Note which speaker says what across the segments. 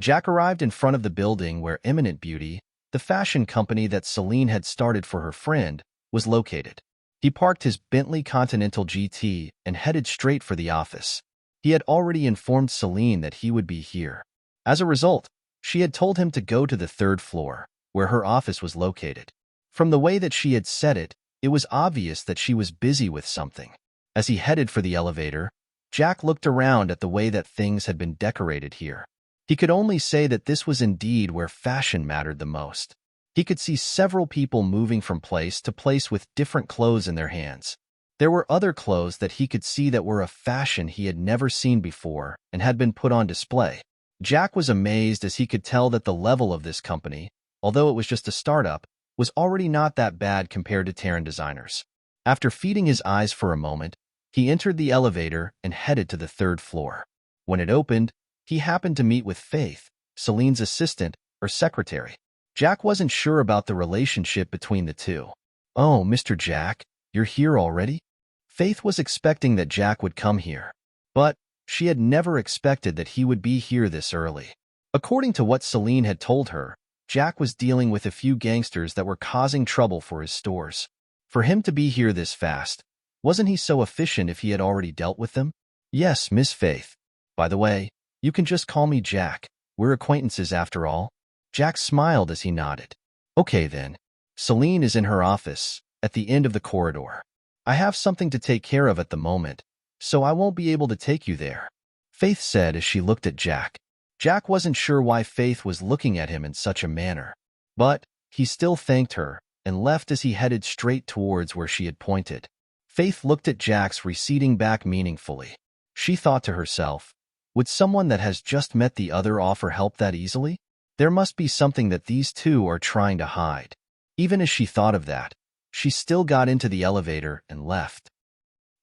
Speaker 1: Jack arrived in front of the building where Eminent Beauty, the fashion company that Celine had started for her friend, was located. He parked his Bentley Continental GT and headed straight for the office. He had already informed Celine that he would be here. As a result, she had told him to go to the third floor, where her office was located. From the way that she had said it, it was obvious that she was busy with something. As he headed for the elevator, Jack looked around at the way that things had been decorated here. He could only say that this was indeed where fashion mattered the most. He could see several people moving from place to place with different clothes in their hands. There were other clothes that he could see that were of fashion he had never seen before and had been put on display. Jack was amazed as he could tell that the level of this company, although it was just a startup, was already not that bad compared to Terran designers. After feeding his eyes for a moment, he entered the elevator and headed to the third floor. When it opened, he happened to meet with Faith, Celine's assistant or secretary. Jack wasn't sure about the relationship between the two. "Oh, Mr. Jack, you're here already?" Faith was expecting that Jack would come here, but she had never expected that he would be here this early. According to what Celine had told her, Jack was dealing with a few gangsters that were causing trouble for his stores. For him to be here this fast, wasn't he so efficient if he had already dealt with them? "Yes, Miss Faith. By the way, you can just call me Jack. We're acquaintances after all." Jack smiled as he nodded. "Okay then. Celine is in her office, at the end of the corridor. I have something to take care of at the moment, so I won't be able to take you there," Faith said as she looked at Jack. Jack wasn't sure why Faith was looking at him in such a manner, but he still thanked her and left as he headed straight towards where she had pointed. Faith looked at Jack's receding back meaningfully. She thought to herself, would someone that has just met the other offer help that easily? There must be something that these two are trying to hide. Even as she thought of that, she still got into the elevator and left.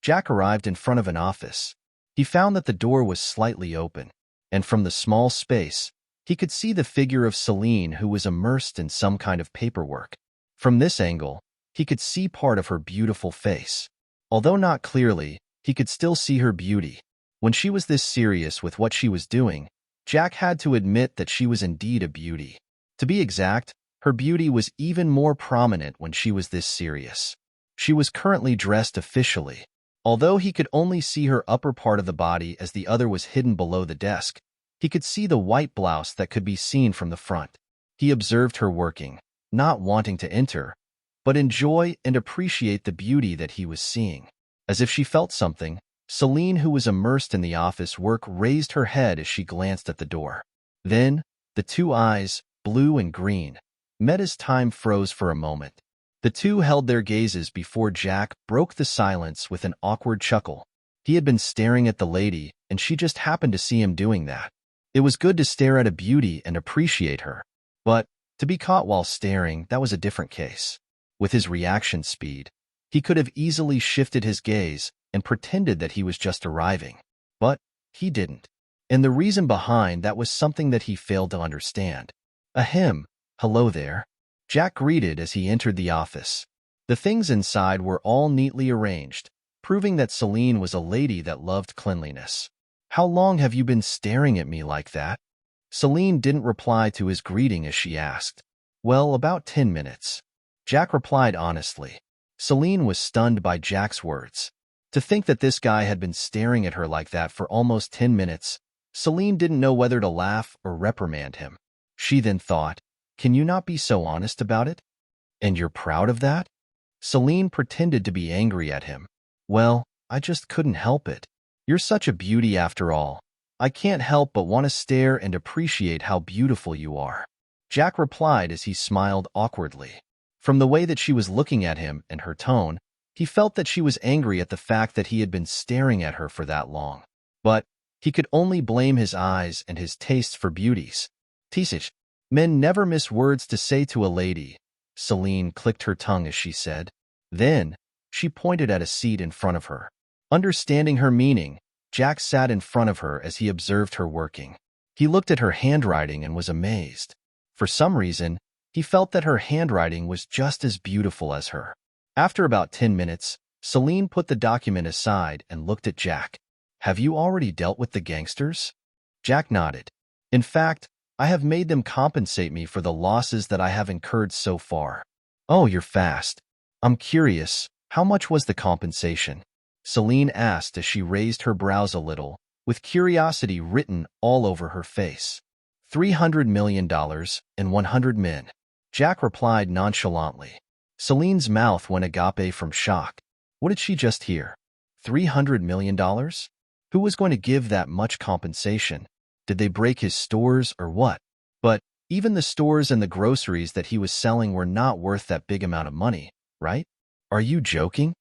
Speaker 1: Jack arrived in front of an office. He found that the door was slightly open, and from the small space, he could see the figure of Celine, who was immersed in some kind of paperwork. From this angle, he could see part of her beautiful face. Although not clearly, he could still see her beauty. When she was this serious with what she was doing, Jack had to admit that she was indeed a beauty. To be exact, her beauty was even more prominent when she was this serious. She was currently dressed officially. Although he could only see her upper part of the body as the other was hidden below the desk, he could see the white blouse that could be seen from the front. He observed her working, not wanting to enter, but enjoy and appreciate the beauty that he was seeing. As if she felt something, Celine, who was immersed in the office work, raised her head as she glanced at the door. Then, the two eyes, blue and green, met as time froze for a moment. The two held their gazes before Jack broke the silence with an awkward chuckle. He had been staring at the lady, and she just happened to see him doing that. It was good to stare at a beauty and appreciate her, but to be caught while staring, that was a different case. With his reaction speed, he could have easily shifted his gaze and pretended that he was just arriving. But he didn't. And the reason behind that was something that he failed to understand. Ahem, hello there, Jack greeted as he entered the office. The things inside were all neatly arranged, proving that Celine was a lady that loved cleanliness. "How long have you been staring at me like that?" Celine didn't reply to his greeting as she asked. "Well, about 10 minutes. Jack replied honestly. Celine was stunned by Jack's words. To think that this guy had been staring at her like that for almost 10 minutes, Celine didn't know whether to laugh or reprimand him. She then thought, can you not be so honest about it? And you're proud of that? Celine pretended to be angry at him. Well, I just couldn't help it. You're such a beauty after all. I can't help but want to stare and appreciate how beautiful you are. Jack replied as he smiled awkwardly. From the way that she was looking at him and her tone, he felt that she was angry at the fact that he had been staring at her for that long. But he could only blame his eyes and his taste for beauties. Tisich, men never miss words to say to a lady. Celine clicked her tongue as she said. Then, she pointed at a seat in front of her. Understanding her meaning, Jack sat in front of her as he observed her working. He looked at her handwriting and was amazed. For some reason, he felt that her handwriting was just as beautiful as her. After about 10 minutes, Celine put the document aside and looked at Jack. Have you already dealt with the gangsters? Jack nodded. In fact, I have made them compensate me for the losses that I have incurred so far. Oh, you're fast. I'm curious, how much was the compensation? Celine asked as she raised her brows a little, with curiosity written all over her face. $300 million and 100 men. Jack replied nonchalantly. Celine's mouth went agape from shock. What did she just hear? $300 million? Who was going to give that much compensation? Did they break his stores or what? But even the stores and the groceries that he was selling were not worth that big amount of money, right? Are you joking?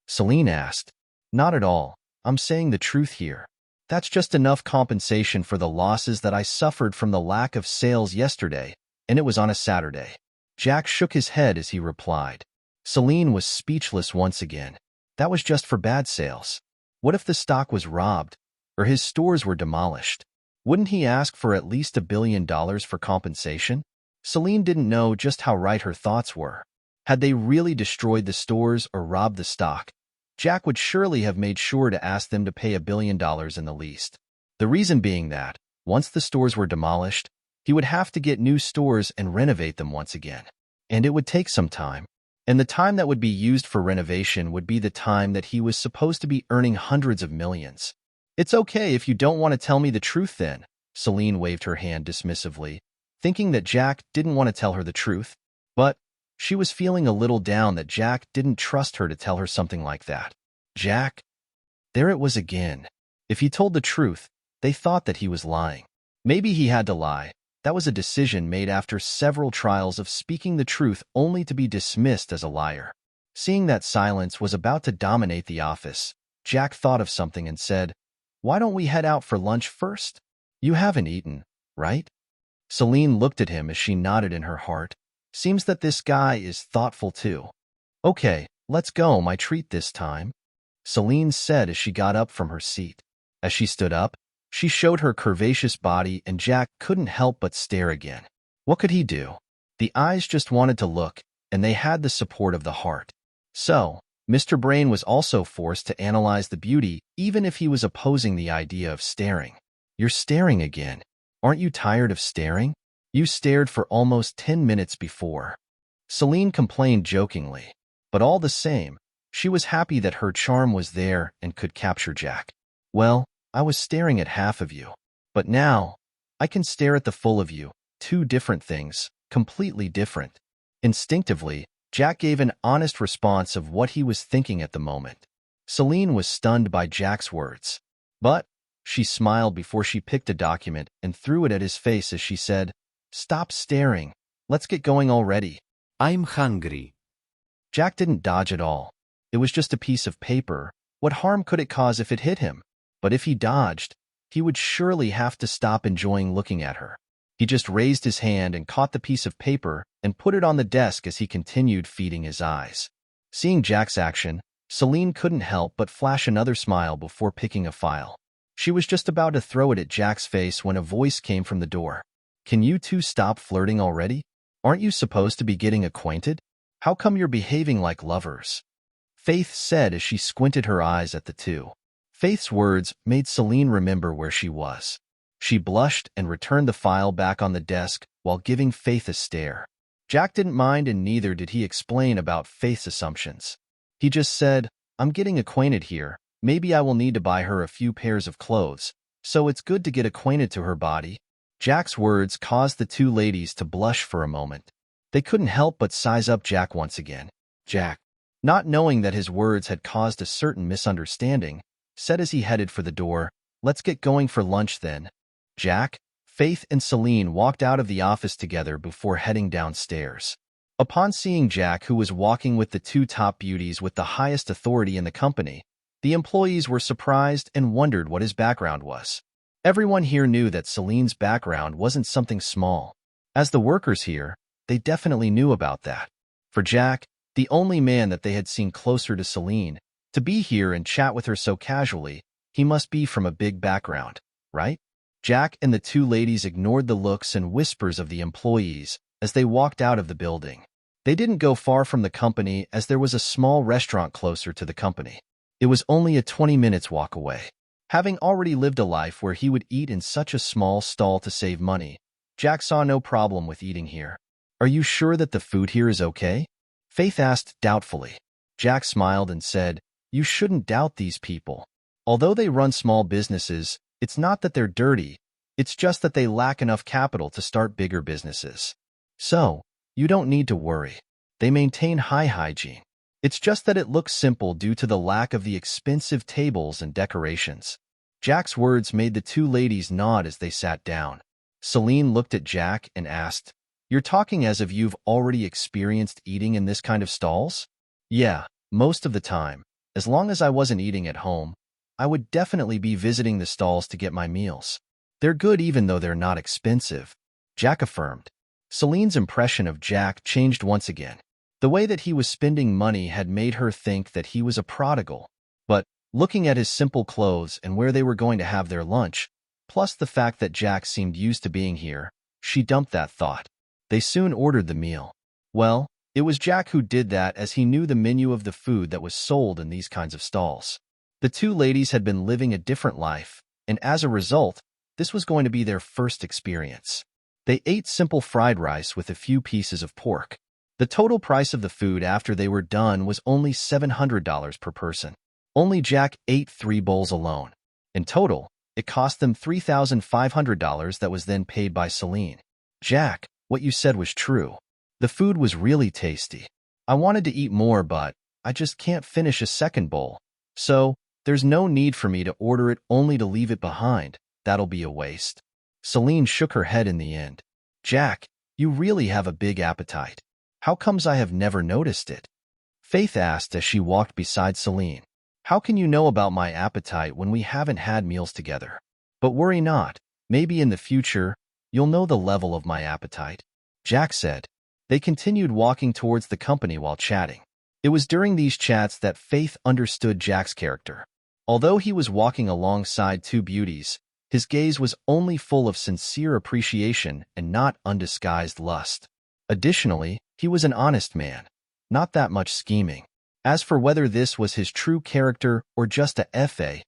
Speaker 1: Celine asked. Not at all. I'm saying the truth here. That's just enough compensation for the losses that I suffered from the lack of sales yesterday, and it was on a Saturday. Jack shook his head as he replied. Celine was speechless once again. That was just for bad sales. What if the stock was robbed, or his stores were demolished? Wouldn't he ask for at least $1 billion for compensation? Celine didn't know just how right her thoughts were. Had they really destroyed the stores or robbed the stock, Jack would surely have made sure to ask them to pay $1 billion in the least. The reason being that, once the stores were demolished, he would have to get new stores and renovate them once again. And it would take some time. And the time that would be used for renovation would be the time that he was supposed to be earning hundreds of millions. It's okay if you don't want to tell me the truth then, Celine waved her hand dismissively, thinking that Jack didn't want to tell her the truth. But she was feeling a little down that Jack didn't trust her to tell her something like that. Jack? There it was again. If he told the truth, they thought that he was lying. Maybe he had to lie. That was a decision made after several trials of speaking the truth only to be dismissed as a liar. Seeing that silence was about to dominate the office, Jack thought of something and said, "Why don't we head out for lunch first? You haven't eaten, right?" Celine looked at him as she nodded in her heart. Seems that this guy is thoughtful too. Okay, let's go, my treat this time, Celine said as she got up from her seat. As she stood up, she showed her curvaceous body and Jack couldn't help but stare again. What could he do? The eyes just wanted to look, and they had the support of the heart. So, Mr. Brain was also forced to analyze the beauty even if he was opposing the idea of staring. You're staring again. Aren't you tired of staring? You stared for almost 10 minutes before. Celine complained jokingly. But all the same, she was happy that her charm was there and could capture Jack. Well, I was staring at half of you. But now, I can stare at the full of you. Two different things, completely different. Instinctively, Jack gave an honest response of what he was thinking at the moment. Celine was stunned by Jack's words. But she smiled before she picked a document and threw it at his face as she said, "Stop staring. Let's get going already.
Speaker 2: I'm hungry."
Speaker 1: Jack didn't dodge at all. It was just a piece of paper. What harm could it cause if it hit him? But if he dodged, he would surely have to stop enjoying looking at her. He just raised his hand and caught the piece of paper and put it on the desk as he continued feeding his eyes. Seeing Jack's action, Celine couldn't help but flash another smile before picking a file. She was just about to throw it at Jack's face when a voice came from the door. "Can you two stop flirting already? Aren't you supposed to be getting acquainted? How come you're behaving like lovers?" Faith said as she squinted her eyes at the two. Faith's words made Celine remember where she was. She blushed and returned the file back on the desk while giving Faith a stare. Jack didn't mind, and neither did he explain about Faith's assumptions. He just said, "I'm getting acquainted here. Maybe I will need to buy her a few pairs of clothes, so it's good to get acquainted to her body." Jack's words caused the two ladies to blush for a moment. They couldn't help but size up Jack once again. Jack, not knowing that his words had caused a certain misunderstanding, said as he headed for the door, "Let's get going for lunch then." Jack, Faith, and Celine walked out of the office together before heading downstairs. Upon seeing Jack, who was walking with the two top beauties with the highest authority in the company, the employees were surprised and wondered what his background was. Everyone here knew that Celine's background wasn't something small. As the workers here, they definitely knew about that. For Jack, the only man that they had seen closer to Celine, to be here and chat with her so casually, he must be from a big background, right? Jack and the two ladies ignored the looks and whispers of the employees as they walked out of the building. They didn't go far from the company as there was a small restaurant closer to the company. It was only a 20 minutes walk away. Having already lived a life where he would eat in such a small stall to save money, Jack saw no problem with eating here. Are you sure that the food here is okay? Faith asked doubtfully. Jack smiled and said, you shouldn't doubt these people. Although they run small businesses, it's not that they're dirty, it's just that they lack enough capital to start bigger businesses. So, you don't need to worry. They maintain high hygiene. It's just that it looks simple due to the lack of the expensive tables and decorations. Jack's words made the two ladies nod as they sat down. Celine looked at Jack and asked, you're talking as if you've already experienced eating in this kind of stalls? Yeah, most of the time. As long as I wasn't eating at home, I would definitely be visiting the stalls to get my meals. They're good even though they're not expensive, Jack affirmed. Celine's impression of Jack changed once again. The way that he was spending money had made her think that he was a prodigal. But, looking at his simple clothes and where they were going to have their lunch, plus the fact that Jack seemed used to being here, she dumped that thought. They soon ordered the meal. Well, it was Jack who did that as he knew the menu of the food that was sold in these kinds of stalls. The two ladies had been living a different life, and as a result, this was going to be their first experience. They ate simple fried rice with a few pieces of pork. The total price of the food after they were done was only $700 per person. Only Jack ate 3 bowls alone. In total, it cost them $3,500 that was then paid by Celine. Jack, what you said was true. The food was really tasty. I wanted to eat more, but I just can't finish a second bowl. So, there's no need for me to order it only to leave it behind. That'll be a waste. Celine shook her head in the end. Jack, you really have a big appetite. How comes I have never noticed it? Faith asked as she walked beside Celine. How can you know about my appetite when we haven't had meals together? But worry not. Maybe in the future, you'll know the level of my appetite, Jack said. They continued walking towards the company while chatting. It was during these chats that Faith understood Jack's character. Although he was walking alongside two beauties, his gaze was only full of sincere appreciation and not undisguised lust. Additionally, he was an honest man, not that much scheming. As for whether this was his true character or just a fade,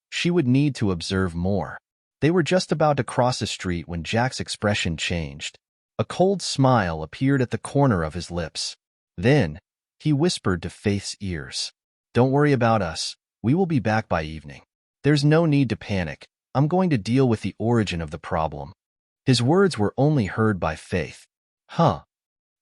Speaker 1: she would need to observe more. They were just about to cross a street when Jack's expression changed. A cold smile appeared at the corner of his lips. Then, he whispered to Faith's ears, "Don't worry about us. We will be back by evening. There's no need to panic. I'm going to deal with the origin of the problem." His words were only heard by Faith. Huh.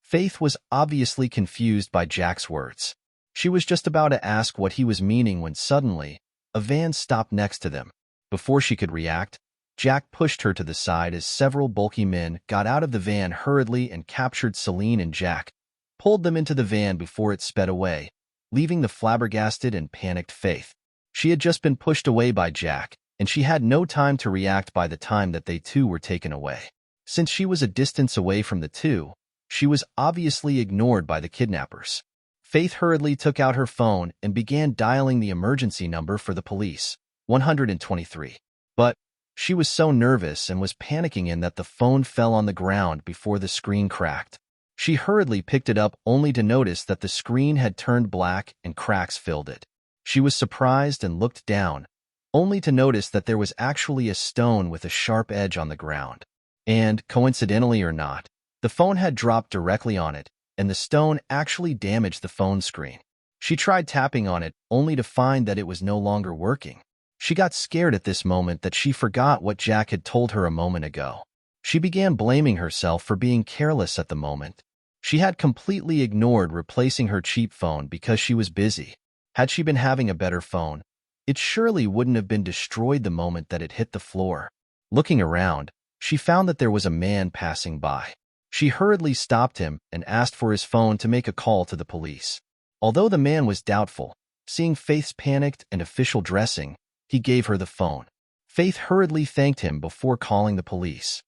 Speaker 1: Faith was obviously confused by Jack's words. She was just about to ask what he was meaning when suddenly, a van stopped next to them. Before she could react, Jack pushed her to the side as several bulky men got out of the van hurriedly and captured Celine and Jack, pulled them into the van before it sped away, leaving the flabbergasted and panicked Faith. She had just been pushed away by Jack, and she had no time to react by the time that they too were taken away. Since she was a distance away from the two, she was obviously ignored by the kidnappers. Faith hurriedly took out her phone and began dialing the emergency number for the police, 123. But she was so nervous and was panicking in that the phone fell on the ground before the screen cracked. She hurriedly picked it up only to notice that the screen had turned black and cracks filled it. She was surprised and looked down, only to notice that there was actually a stone with a sharp edge on the ground. And, coincidentally or not, the phone had dropped directly on it, and the stone actually damaged the phone screen. She tried tapping on it, only to find that it was no longer working. She got scared at this moment that she forgot what Jack had told her a moment ago. She began blaming herself for being careless at the moment. She had completely ignored replacing her cheap phone because she was busy. Had she been having a better phone, it surely wouldn't have been destroyed the moment that it hit the floor. Looking around, she found that there was a man passing by. She hurriedly stopped him and asked for his phone to make a call to the police. Although the man was doubtful, seeing Faith's panicked and official dressing, he gave her the phone. Faith hurriedly thanked him before calling the police.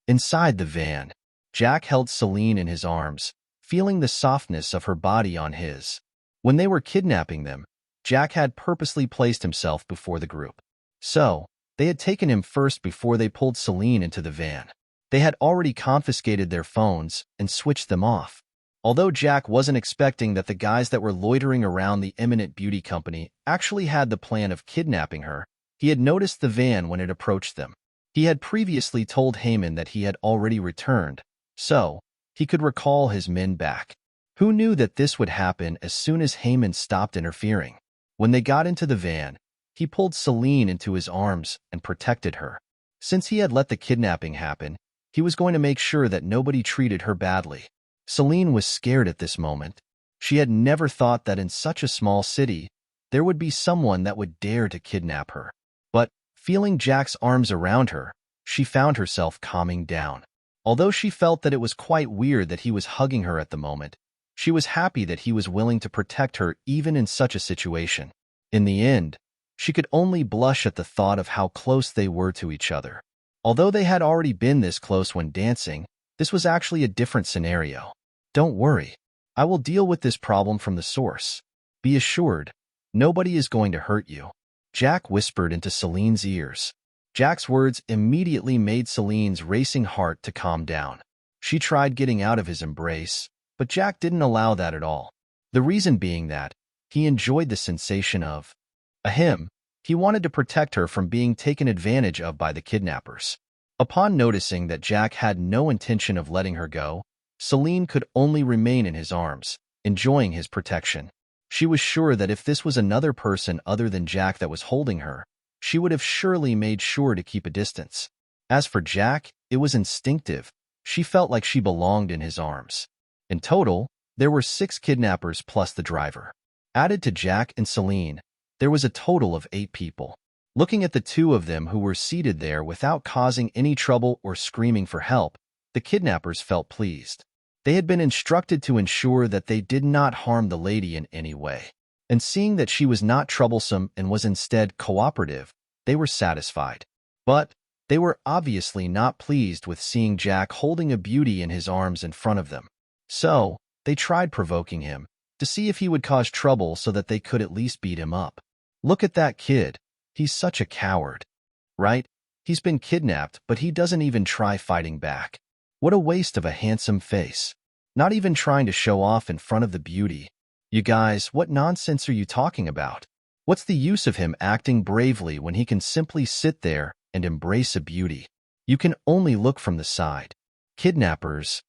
Speaker 1: Inside the van, Jack held Celine in his arms, feeling the softness of her body on his. When they were kidnapping them, Jack had purposely placed himself before the group. So, they had taken him first before they pulled Celine into the van. They had already confiscated their phones and switched them off. Although Jack wasn't expecting that the guys that were loitering around the Eminent Beauty Company actually had the plan of kidnapping her, he had noticed the van when it approached them. He had previously told Haman that he had already returned, so he could recall his men back. Who knew that this would happen as soon as Haman stopped interfering? When they got into the van, he pulled Celine into his arms and protected her. Since he had let the kidnapping happen, he was going to make sure that nobody treated her badly. Celine was scared at this moment. She had never thought that in such a small city, there would be someone that would dare to kidnap her. But, feeling Jack's arms around her, she found herself calming down. Although she felt that it was quite weird that he was hugging her at the moment, she was happy that he was willing to protect her even in such a situation. In the end, she could only blush at the thought of how close they were to each other. Although they had already been this close when dancing, this was actually a different scenario. Don't worry. I will deal with this problem from the source. Be assured, nobody is going to hurt you. Jack whispered into Celine's ears. Jack's words immediately made Celine's racing heart to calm down. She tried getting out of his embrace, but Jack didn't allow that at all. The reason being that he enjoyed the sensation of him. He wanted to protect her from being taken advantage of by the kidnappers. Upon noticing that Jack had no intention of letting her go, Celine could only remain in his arms, enjoying his protection. She was sure that if this was another person other than Jack that was holding her, she would have surely made sure to keep a distance. As for Jack, it was instinctive. She felt like she belonged in his arms. In total, there were 6 kidnappers plus the driver. Added to Jack and Celine, there was a total of 8 people. Looking at the 2 of them who were seated there without causing any trouble or screaming for help, the kidnappers felt pleased. They had been instructed to ensure that they did not harm the lady in any way. And seeing that she was not troublesome and was instead cooperative, they were satisfied. But they were obviously not pleased with seeing Jack holding a beauty in his arms in front of them. So, they tried provoking him, to see if he would cause trouble so that they could at least beat him up. Look at that kid. He's such a coward. Right? He's been kidnapped, but he doesn't even try fighting back. What a waste of a handsome face. Not even trying to show off in front of the beauty. You guys, what nonsense are you talking about? What's the use of him acting bravely when he can simply sit there and embrace a beauty? You can only look from the side. Kidnappers.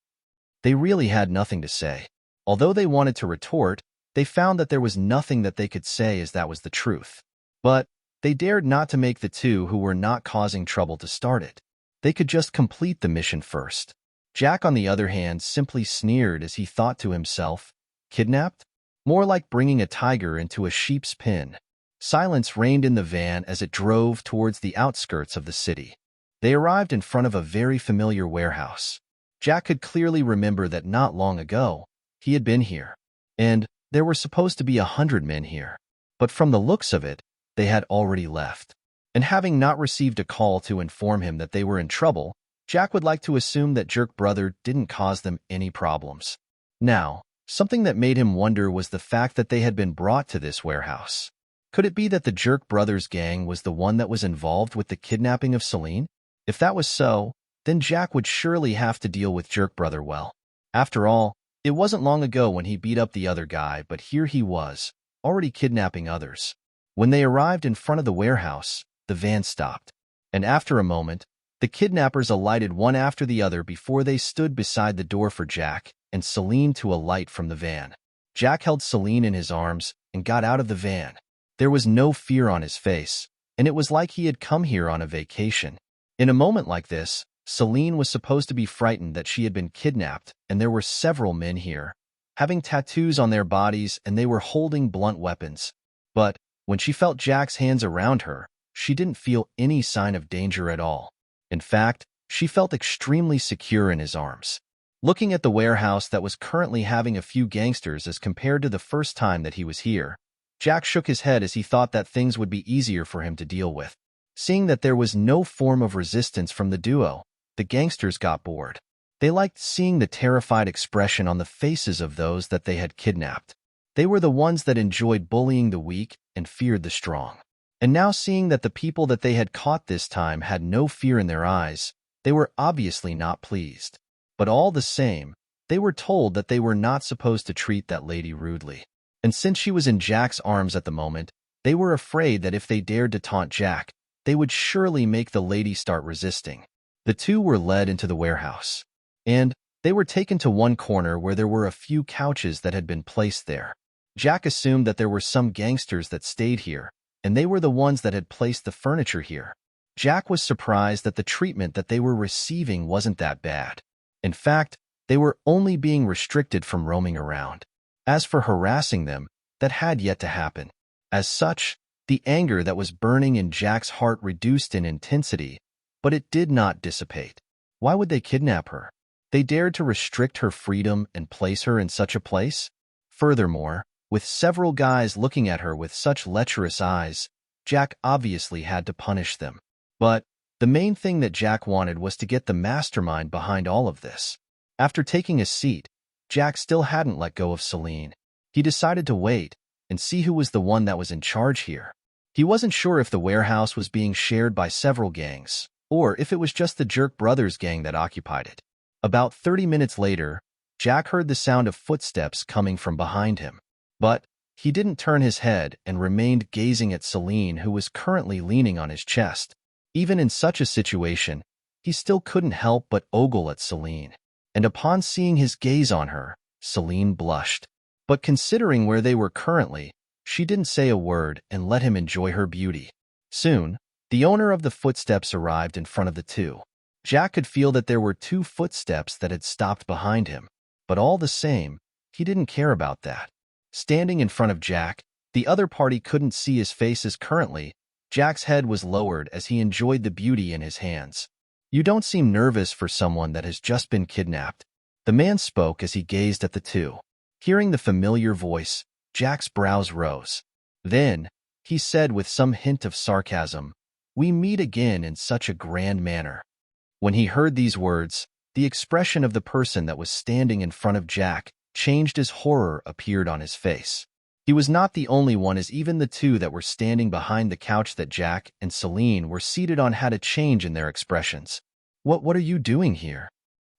Speaker 1: They really had nothing to say. Although they wanted to retort, they found that there was nothing that they could say as that was the truth. But they dared not to make the 2 who were not causing trouble to start it. They could just complete the mission first. Jack, on the other hand, simply sneered as he thought to himself, kidnapped? More like bringing a tiger into a sheep's pen. Silence reigned in the van as it drove towards the outskirts of the city. They arrived in front of a very familiar warehouse. Jack could clearly remember that not long ago, he had been here. And there were supposed to be 100 men here. But from the looks of it, they had already left. And having not received a call to inform him that they were in trouble, Jack would like to assume that Jerk Brother didn't cause them any problems. Now, something that made him wonder was the fact that they had been brought to this warehouse. Could it be that the Jerk Brothers gang was the one that was involved with the kidnapping of Celine? If that was so, then Jack would surely have to deal with Jerk Brother well. After all, it wasn't long ago when he beat up the other guy, but here he was, already kidnapping others. When they arrived in front of the warehouse, the van stopped. And after a moment, the kidnappers alighted one after the other before they stood beside the door for Jack and Celine to alight from the van. Jack held Celine in his arms and got out of the van. There was no fear on his face, and it was like he had come here on a vacation. In a moment like this, Celine was supposed to be frightened that she had been kidnapped, and there were several men here, having tattoos on their bodies, and they were holding blunt weapons. But when she felt Jack's hands around her, she didn't feel any sign of danger at all. In fact, she felt extremely secure in his arms. Looking at the warehouse that was currently having a few gangsters as compared to the first time that he was here, Jack shook his head as he thought that things would be easier for him to deal with. Seeing that there was no form of resistance from the duo, the gangsters got bored. They liked seeing the terrified expression on the faces of those that they had kidnapped. They were the ones that enjoyed bullying the weak and feared the strong. And now seeing that the people that they had caught this time had no fear in their eyes, they were obviously not pleased. But all the same, they were told that they were not supposed to treat that lady rudely. And since she was in Jack's arms at the moment, they were afraid that if they dared to taunt Jack, they would surely make the lady start resisting. The two were led into the warehouse, and they were taken to one corner where there were a few couches that had been placed there. Jack assumed that there were some gangsters that stayed here, and they were the ones that had placed the furniture here. Jack was surprised that the treatment that they were receiving wasn't that bad. In fact, they were only being restricted from roaming around. As for harassing them, that had yet to happen. As such, the anger that was burning in Jack's heart reduced in intensity, but it did not dissipate. Why would they kidnap her? They dared to restrict her freedom and place her in such a place? Furthermore, with several guys looking at her with such lecherous eyes, Jack obviously had to punish them. But the main thing that Jack wanted was to get the mastermind behind all of this. After taking a seat, Jack still hadn't let go of Celine. He decided to wait and see who was the one that was in charge here. He wasn't sure if the warehouse was being shared by several gangs, or if it was just the Jerk Brothers gang that occupied it. About 30 minutes later, Jack heard the sound of footsteps coming from behind him. But he didn't turn his head and remained gazing at Celine, who was currently leaning on his chest. Even in such a situation, he still couldn't help but ogle at Celine. And upon seeing his gaze on her, Celine blushed. But considering where they were currently, she didn't say a word and let him enjoy her beauty. Soon, the owner of the footsteps arrived in front of the two. Jack could feel that there were two footsteps that had stopped behind him, but all the same, he didn't care about that. Standing in front of Jack, the other party couldn't see his face as currently, Jack's head was lowered as he enjoyed the beauty in his hands. "You don't seem nervous for someone that has just been kidnapped." The man spoke as he gazed at the two. Hearing the familiar voice, Jack's brows rose. Then, he said with some hint of sarcasm, "We meet again in such a grand manner." When he heard these words, the expression of the person that was standing in front of Jack changed as horror appeared on his face. He was not the only one, as even the two that were standing behind the couch that Jack and Celine were seated on had a change in their expressions. What are you doing here?"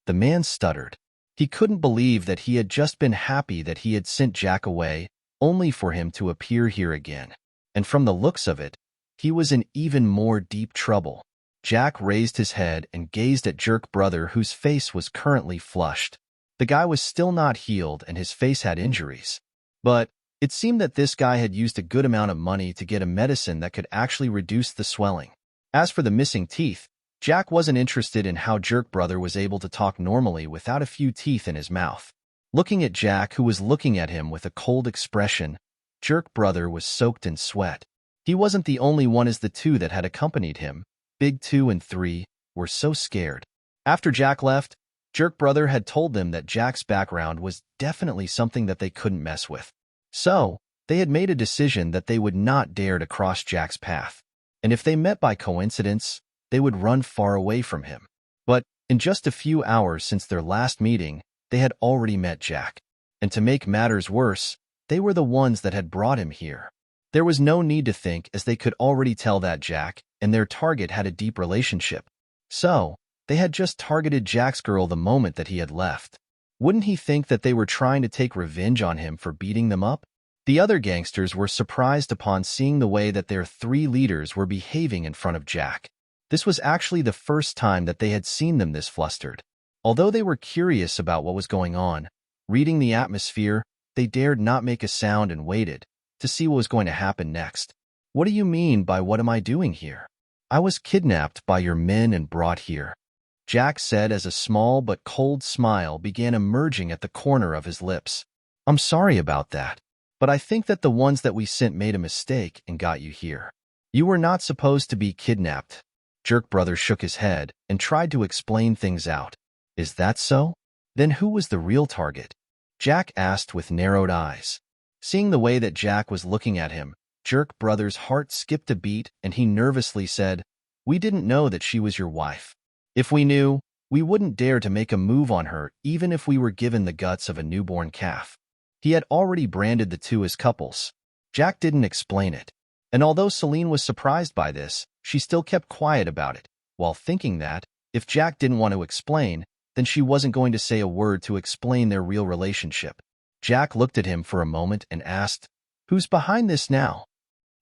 Speaker 1: The man stuttered. He couldn't believe that he had just been happy that he had sent Jack away, only for him to appear here again. And from the looks of it, he was in even more deep trouble. Jack raised his head and gazed at Jerk Brother, whose face was currently flushed. The guy was still not healed and his face had injuries. But it seemed that this guy had used a good amount of money to get a medicine that could actually reduce the swelling. As for the missing teeth, Jack wasn't interested in how Jerk Brother was able to talk normally without a few teeth in his mouth. Looking at Jack, who was looking at him with a cold expression, Jerk Brother was soaked in sweat. He wasn't the only one, as the two that had accompanied him, Big 2 and 3, were so scared. After Jack left, Jerk Brother had told them that Jack's background was definitely something that they couldn't mess with. So, they had made a decision that they would not dare to cross Jack's path. And if they met by coincidence, they would run far away from him. But in just a few hours since their last meeting, they had already met Jack. And to make matters worse, they were the ones that had brought him here. There was no need to think, as they could already tell that Jack and their target had a deep relationship. So, they had just targeted Jack's girl the moment that he had left. Wouldn't he think that they were trying to take revenge on him for beating them up? The other gangsters were surprised upon seeing the way that their three leaders were behaving in front of Jack. This was actually the first time that they had seen them this flustered. Although they were curious about what was going on, reading the atmosphere, they dared not make a sound and waited to see what was going to happen next. "What do you mean by what am I doing here?" "I was kidnapped by your men and brought here," Jack said as a small but cold smile began emerging at the corner of his lips. "I'm sorry about that, but I think that the ones that we sent made a mistake and got you here. You were not supposed to be kidnapped." Jerk Brother shook his head and tried to explain things out. "Is that so? Then who was the real target?" Jack asked with narrowed eyes. Seeing the way that Jack was looking at him, Jerk Brother's heart skipped a beat and he nervously said, "We didn't know that she was your wife. If we knew, we wouldn't dare to make a move on her even if we were given the guts of a newborn calf." He had already branded the two as couples. Jack didn't explain it. And although Celine was surprised by this, she still kept quiet about it, while thinking that, if Jack didn't want to explain, then she wasn't going to say a word to explain their real relationship. Jack looked at him for a moment and asked, "Who's behind this now?"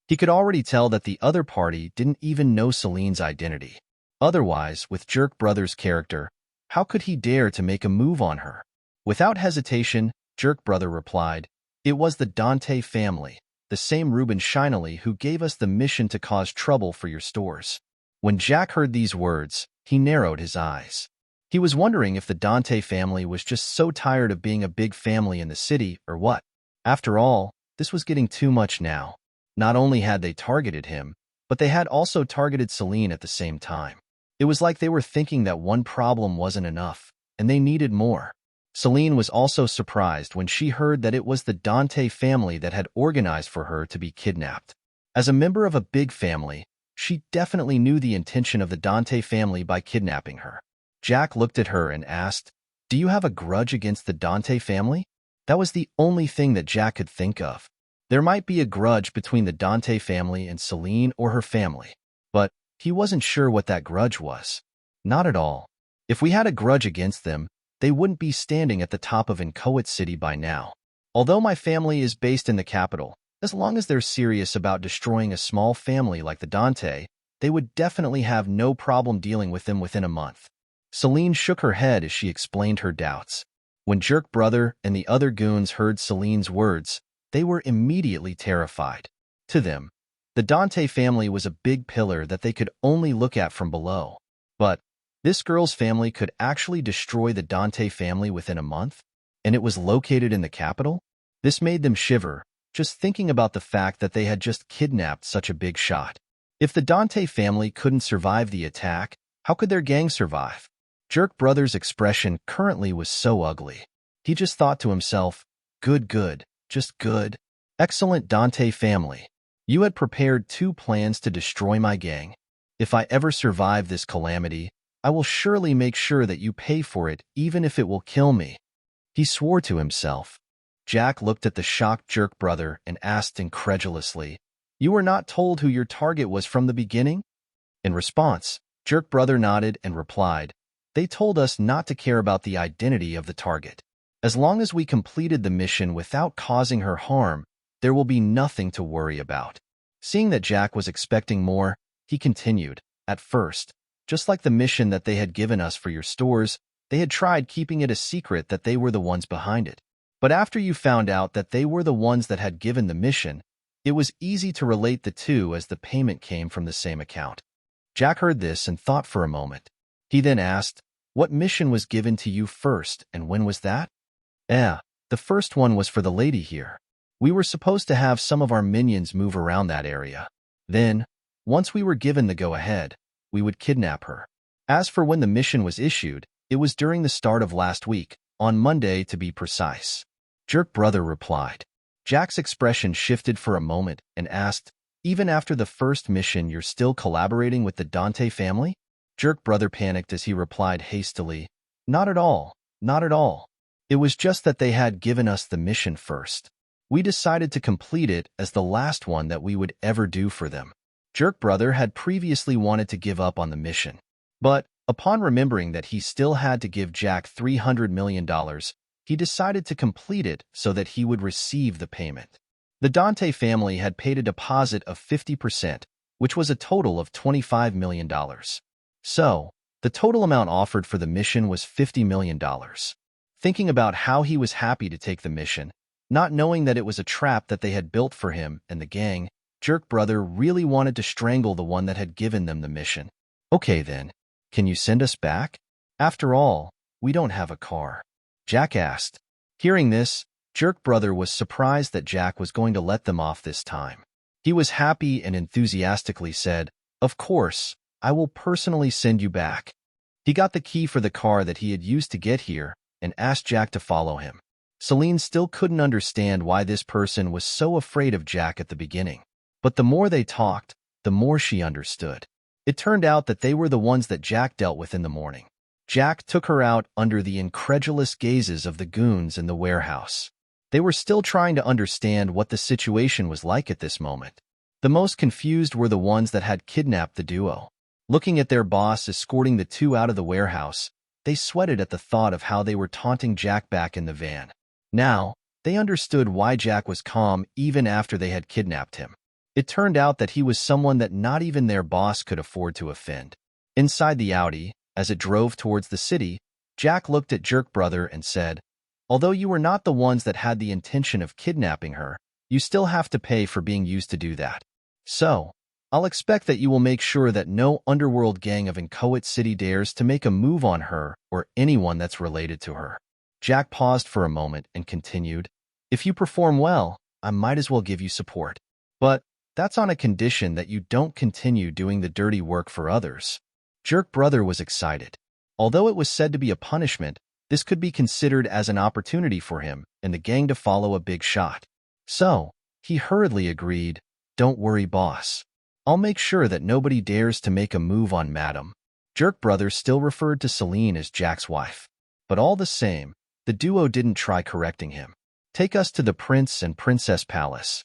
Speaker 1: He could already tell that the other party didn't even know Celine's identity. Otherwise, with Jerk Brother's character, how could he dare to make a move on her? Without hesitation, Jerk Brother replied, "It was the Dante family, the same Reuben Shinily who gave us the mission to cause trouble for your stores." When Jack heard these words, he narrowed his eyes. He was wondering if the Dante family was just so tired of being a big family in the city or what. After all, this was getting too much now. Not only had they targeted him, but they had also targeted Celine at the same time. It was like they were thinking that one problem wasn't enough, and they needed more. Celine was also surprised when she heard that it was the Dante family that had organized for her to be kidnapped. As a member of a big family, she definitely knew the intention of the Dante family by kidnapping her. Jack looked at her and asked, "Do you have a grudge against the Dante family?" That was the only thing that Jack could think of. There might be a grudge between the Dante family and Celine or her family, but he wasn't sure what that grudge was. Not at all. If we had a grudge against them, they wouldn't be standing at the top of Inchoate City by now. Although my family is based in the capital, as long as they're serious about destroying a small family like the Dante, they would definitely have no problem dealing with them within a month. Celine shook her head as she explained her doubts. When Jerk Brother and the other goons heard Celine's words, they were immediately terrified. To them, the Dante family was a big pillar that they could only look at from below. But this girl's family could actually destroy the Dante family within a month, and it was located in the capital? This made them shiver, just thinking about the fact that they had just kidnapped such a big shot. If the Dante family couldn't survive the attack, how could their gang survive? Jerk Brother's expression currently was so ugly. He just thought to himself, good, just good. Excellent Dante family. You had prepared 2 plans to destroy my gang. If I ever survive this calamity, I will surely make sure that you pay for it, even if it will kill me. He swore to himself. Jack looked at the shocked Jerk Brother and asked incredulously, "You were not told who your target was from the beginning?" In response, Jerk Brother nodded and replied, "They told us not to care about the identity of the target. As long as we completed the mission without causing her harm, there will be nothing to worry about." Seeing that Jack was expecting more, he continued, "At first, just like the mission that they had given us for your stores, they had tried keeping it a secret that they were the ones behind it. But after you found out that they were the ones that had given the mission, it was easy to relate the two as the payment came from the same account." Jack heard this and thought for a moment. He then asked, "What mission was given to you first, and when was that?" The first one was for the lady here. We were supposed to have some of our minions move around that area. Then, once we were given the go-ahead, we would kidnap her. As for when the mission was issued, it was during the start of last week, on Monday to be precise." Jerk Brother replied. Jack's expression shifted for a moment and asked, "Even after the first mission, you're still collaborating with the Dante family?" Jerk Brother panicked as he replied hastily, "Not at all, not at all. It was just that they had given us the mission first. We decided to complete it as the last one that we would ever do for them." Jerk Brother had previously wanted to give up on the mission, but upon remembering that he still had to give Jack $300 million, he decided to complete it so that he would receive the payment. The Dante family had paid a deposit of 50%, which was a total of $25 million. So, the total amount offered for the mission was $50 million. Thinking about how he was happy to take the mission, not knowing that it was a trap that they had built for him and the gang, Jerk Brother really wanted to strangle the one that had given them the mission. "Okay then, can you send us back? After all, we don't have a car," Jack asked. Hearing this, Jerk Brother was surprised that Jack was going to let them off this time. He was happy and enthusiastically said, "Of course, I will personally send you back." He got the key for the car that he had used to get here and asked Jack to follow him. Celine still couldn't understand why this person was so afraid of Jack at the beginning. But the more they talked, the more she understood. It turned out that they were the ones that Jack dealt with in the morning. Jack took her out under the incredulous gazes of the goons in the warehouse. They were still trying to understand what the situation was like at this moment. The most confused were the ones that had kidnapped the duo. Looking at their boss escorting the two out of the warehouse, they sweated at the thought of how they were taunting Jack back in the van. Now, they understood why Jack was calm even after they had kidnapped him. It turned out that he was someone that not even their boss could afford to offend. Inside the Audi, as it drove towards the city, Jack looked at Jerk Brother and said, "Although you were not the ones that had the intention of kidnapping her, you still have to pay for being used to do that. So, I'll expect that you will make sure that no underworld gang of Inchoate City dares to make a move on her or anyone that's related to her." Jack paused for a moment and continued, "If you perform well, I might as well give you support. But that's on a condition that you don't continue doing the dirty work for others." Jerk Brother was excited. Although it was said to be a punishment, this could be considered as an opportunity for him and the gang to follow a big shot. So, he hurriedly agreed, "Don't worry, boss. I'll make sure that nobody dares to make a move on Madam." Jerk Brother still referred to Celine as Jack's wife. But all the same, the duo didn't try correcting him. "Take us to the Prince and Princess Palace,"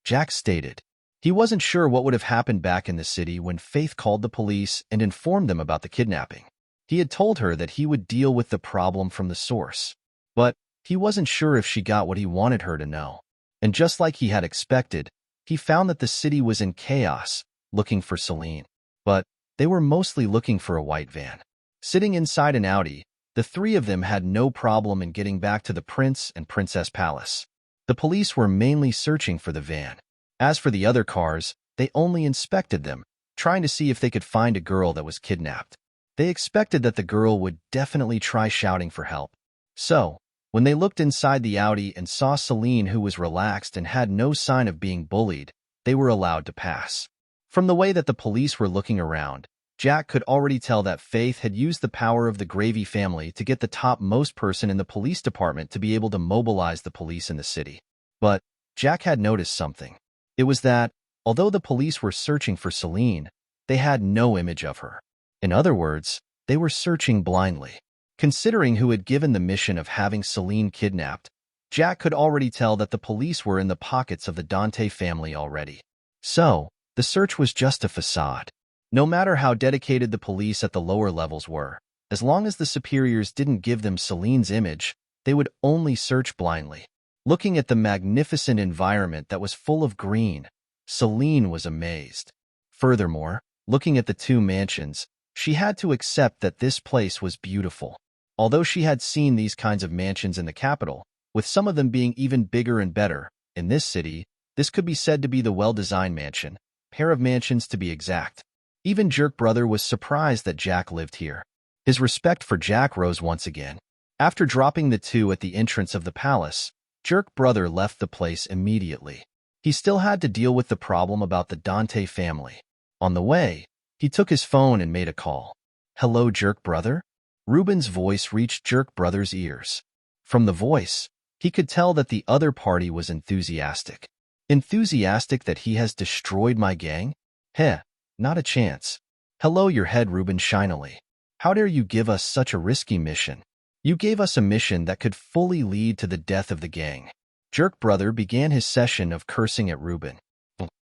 Speaker 1: Jack stated. He wasn't sure what would have happened back in the city when Faith called the police and informed them about the kidnapping. He had told her that he would deal with the problem from the source. But he wasn't sure if she got what he wanted her to know. And just like he had expected, he found that the city was in chaos, looking for Celine. But they were mostly looking for a white van. Sitting inside an Audi, the three of them had no problem in getting back to the Prince and Princess Palace. The police were mainly searching for the van. As for the other cars, they only inspected them, trying to see if they could find a girl that was kidnapped. They expected that the girl would definitely try shouting for help. So, when they looked inside the Audi and saw Celine, who was relaxed and had no sign of being bullied, they were allowed to pass. From the way that the police were looking around, Jack could already tell that Faith had used the power of the Gravy family to get the topmost person in the police department to be able to mobilize the police in the city. But Jack had noticed something. It was that, although the police were searching for Celine, they had no image of her. In other words, they were searching blindly. Considering who had given the mission of having Celine kidnapped, Jack could already tell that the police were in the pockets of the Dante family already. So, the search was just a facade. No matter how dedicated the police at the lower levels were, as long as the superiors didn't give them Celine's image, they would only search blindly. Looking at the magnificent environment that was full of green, Celine was amazed. Furthermore, looking at the two mansions, she had to accept that this place was beautiful. Although she had seen these kinds of mansions in the capital, with some of them being even bigger and better, in this city, this could be said to be the well-designed mansion, pair of mansions to be exact. Even Jerk Brother was surprised that Jack lived here. His respect for Jack rose once again. After dropping the two at the entrance of the palace, Jerk Brother left the place immediately. He still had to deal with the problem about the Dante family. On the way, he took his phone and made a call. "Hello, Jerk Brother?" Ruben's voice reached Jerk Brother's ears. From the voice, he could tell that the other party was enthusiastic. "Enthusiastic that he has destroyed my gang? Heh, not a chance." "Hello, your head, Ruben shinily. How dare you give us such a risky mission? You gave us a mission that could fully lead to the death of the gang." Jerk Brother began his session of cursing at Ruben.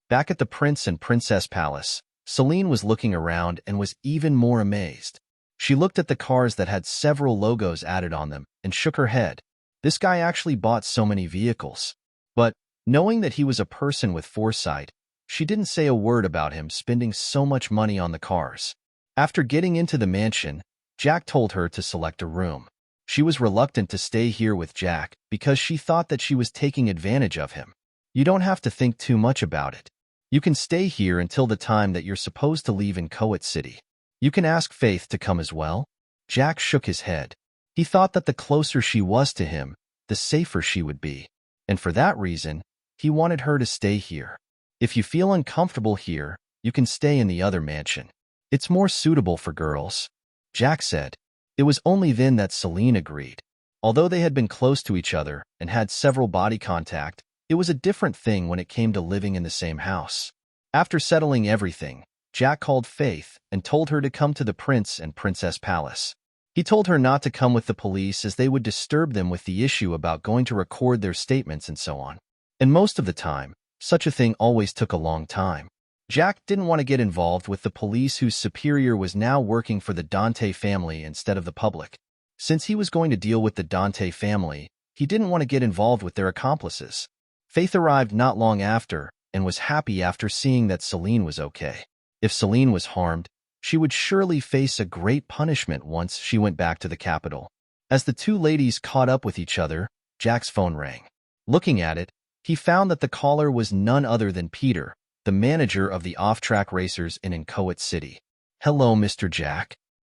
Speaker 1: Back at the Prince and Princess Palace, Celine was looking around and was even more amazed. She looked at the cars that had several logos added on them and shook her head. This guy actually bought so many vehicles. But, knowing that he was a person with foresight, she didn't say a word about him spending so much money on the cars. After getting into the mansion, Jack told her to select a room. She was reluctant to stay here with Jack because she thought that she was taking advantage of him. "You don't have to think too much about it. You can stay here until the time that you're supposed to leave in Inchoate City. You can ask Faith to come as well." Jack shook his head. He thought that the closer she was to him, the safer she would be. And for that reason, he wanted her to stay here. "If you feel uncomfortable here, you can stay in the other mansion. It's more suitable for girls," Jack said. It was only then that Celine agreed. Although they had been close to each other and had several body contact, it was a different thing when it came to living in the same house. After settling everything, Jack called Faith and told her to come to the Prince and Princess Palace. He told her not to come with the police as they would disturb them with the issue about going to record their statements and so on. And most of the time, such a thing always took a long time. Jack didn't want to get involved with the police whose superior was now working for the Dante family instead of the public. Since he was going to deal with the Dante family, he didn't want to get involved with their accomplices. Faith arrived not long after, and was happy after seeing that Celine was okay. If Celine was harmed, she would surely face a great punishment once she went back to the capital. As the two ladies caught up with each other, Jack's phone rang. Looking at it, he found that the caller was none other than Peter, the manager of the off-track racers in Inchoate City. "Hello, Mr. Jack."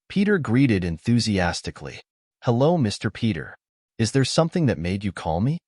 Speaker 1: Peter greeted enthusiastically. "Hello, Mr. Peter. Is there something that made you call me?"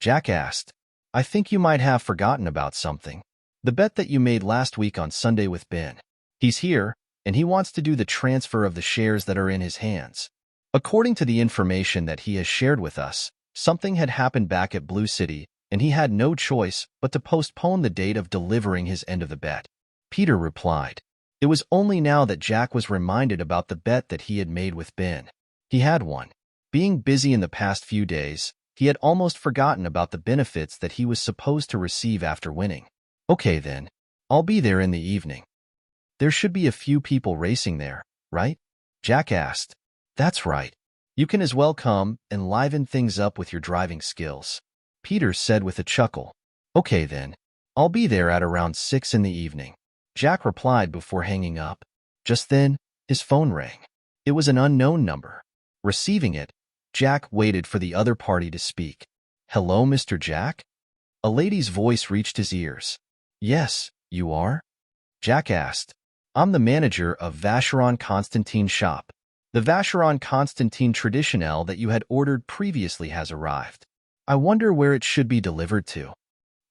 Speaker 1: Jack asked. "I think you might have forgotten about something. The bet that you made last week on Sunday with Ben. He's here, and he wants to do the transfer of the shares that are in his hands. According to the information that he has shared with us, something had happened back at Blue City, and he had no choice but to postpone the date of delivering his end of the bet." Peter replied. It was only now that Jack was reminded about the bet that he had made with Ben. He had one. Being busy in the past few days, he had almost forgotten about the benefits that he was supposed to receive after winning. "Okay then, I'll be there in the evening." "There should be a few people racing there, right?" Jack asked. "That's right. You can as well come and liven things up with your driving skills," Peter said with a chuckle. "Okay then, I'll be there at around 6 in the evening," Jack replied before hanging up. Just then, his phone rang. It was an unknown number. Receiving it, Jack waited for the other party to speak. "Hello, Mr. Jack?" A lady's voice reached his ears. "Yes, you are?" Jack asked. "I'm the manager of Vacheron Constantine's shop. The Vacheron Constantine Traditionnel that you had ordered previously has arrived. I wonder where it should be delivered to,"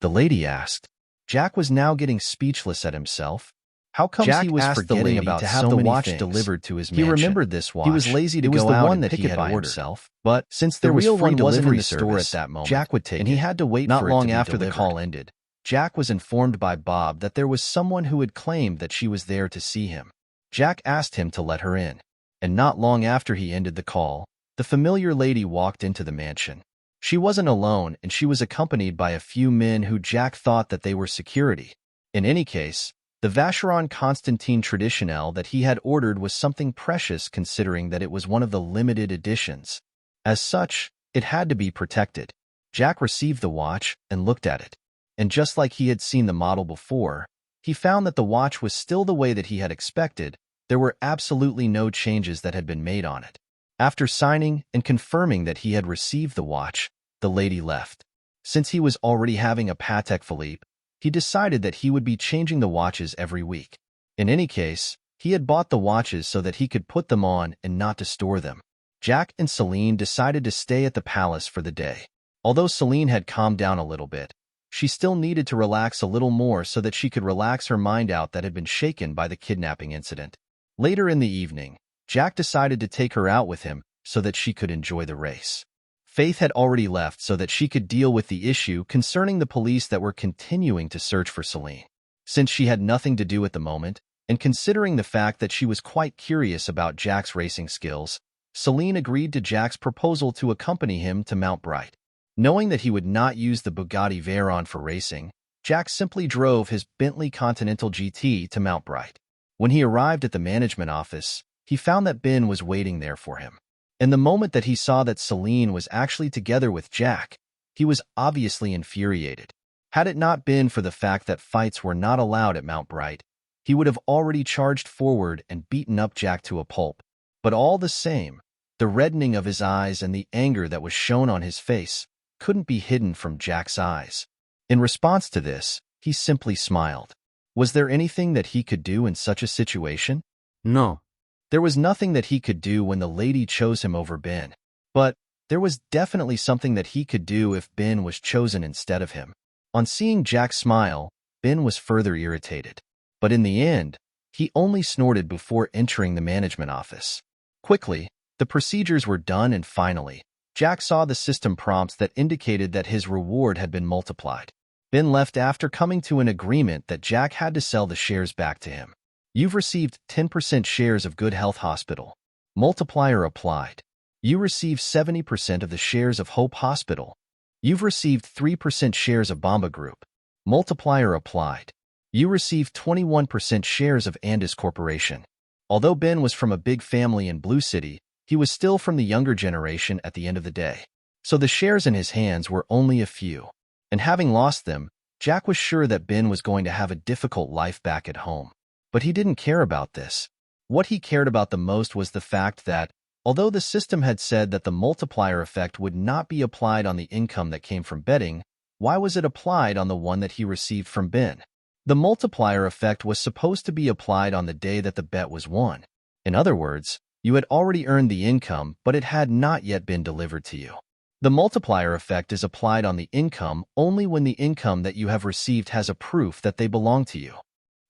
Speaker 1: the lady asked. Jack was now getting speechless at himself. How come he was forgetting about to have the watch delivered to his mansion? He remembered this watch. He was lazy to go out and pick it by himself. But since there was free delivery service at that moment, Jack would take it, and he had to wait for it to be delivered. Not long after the call ended, Jack was informed by Bob that there was someone who had claimed that she was there to see him. Jack asked him to let her in, and not long after he ended the call, the familiar lady walked into the mansion. She wasn't alone, and she was accompanied by a few men who Jack thought that they were security. In any case, the Vacheron Constantine Traditionnel that he had ordered was something precious considering that it was one of the limited editions. As such, it had to be protected. Jack received the watch and looked at it. And just like he had seen the model before, he found that the watch was still the way that he had expected. There were absolutely no changes that had been made on it. After signing and confirming that he had received the watch, the lady left. Since he was already having a Patek Philippe, he decided that he would be changing the watches every week. In any case, he had bought the watches so that he could put them on and not to store them. Jack and Celine decided to stay at the palace for the day. Although Celine had calmed down a little bit, she still needed to relax a little more so that she could relax her mind out that had been shaken by the kidnapping incident. Later in the evening, Jack decided to take her out with him so that she could enjoy the race. Faith had already left so that she could deal with the issue concerning the police that were continuing to search for Celine. Since she had nothing to do at the moment, and considering the fact that she was quite curious about Jack's racing skills, Celine agreed to Jack's proposal to accompany him to Mount Bright. Knowing that he would not use the Bugatti Veyron for racing, Jack simply drove his Bentley Continental GT to Mount Bright. When he arrived at the management office, he found that Ben was waiting there for him. And the moment that he saw that Celine was actually together with Jack, he was obviously infuriated. Had it not been for the fact that fights were not allowed at Mount Bright, he would have already charged forward and beaten up Jack to a pulp. But all the same, the reddening of his eyes and the anger that was shown on his face couldn't be hidden from Jack's eyes. In response to this, he simply smiled. Was there anything that he could do in such a situation?
Speaker 2: No.
Speaker 1: There was nothing that he could do when the lady chose him over Ben. But there was definitely something that he could do if Ben was chosen instead of him. On seeing Jack smile, Ben was further irritated. But in the end, he only snorted before entering the management office. Quickly, the procedures were done and finally, Jack saw the system prompts that indicated that his reward had been multiplied. Ben left after coming to an agreement that Jack had to sell the shares back to him. You've received 10% shares of Good Health Hospital. Multiplier applied. You received 70% of the shares of Hope Hospital. You've received 3% shares of Bomba Group. Multiplier applied. You received 21% shares of Andis Corporation. Although Ben was from a big family in Blue City, he was still from the younger generation at the end of the day. So the shares in his hands were only a few. And having lost them, Jack was sure that Ben was going to have a difficult life back at home. But he didn't care about this. What he cared about the most was the fact that, although the system had said that the multiplier effect would not be applied on the income that came from betting, why was it applied on the one that he received from Ben? The multiplier effect was supposed to be applied on the day that the bet was won. In other words, you had already earned the income, but it had not yet been delivered to you. The multiplier effect is applied on the income only when the income that you have received has a proof that they belong to you.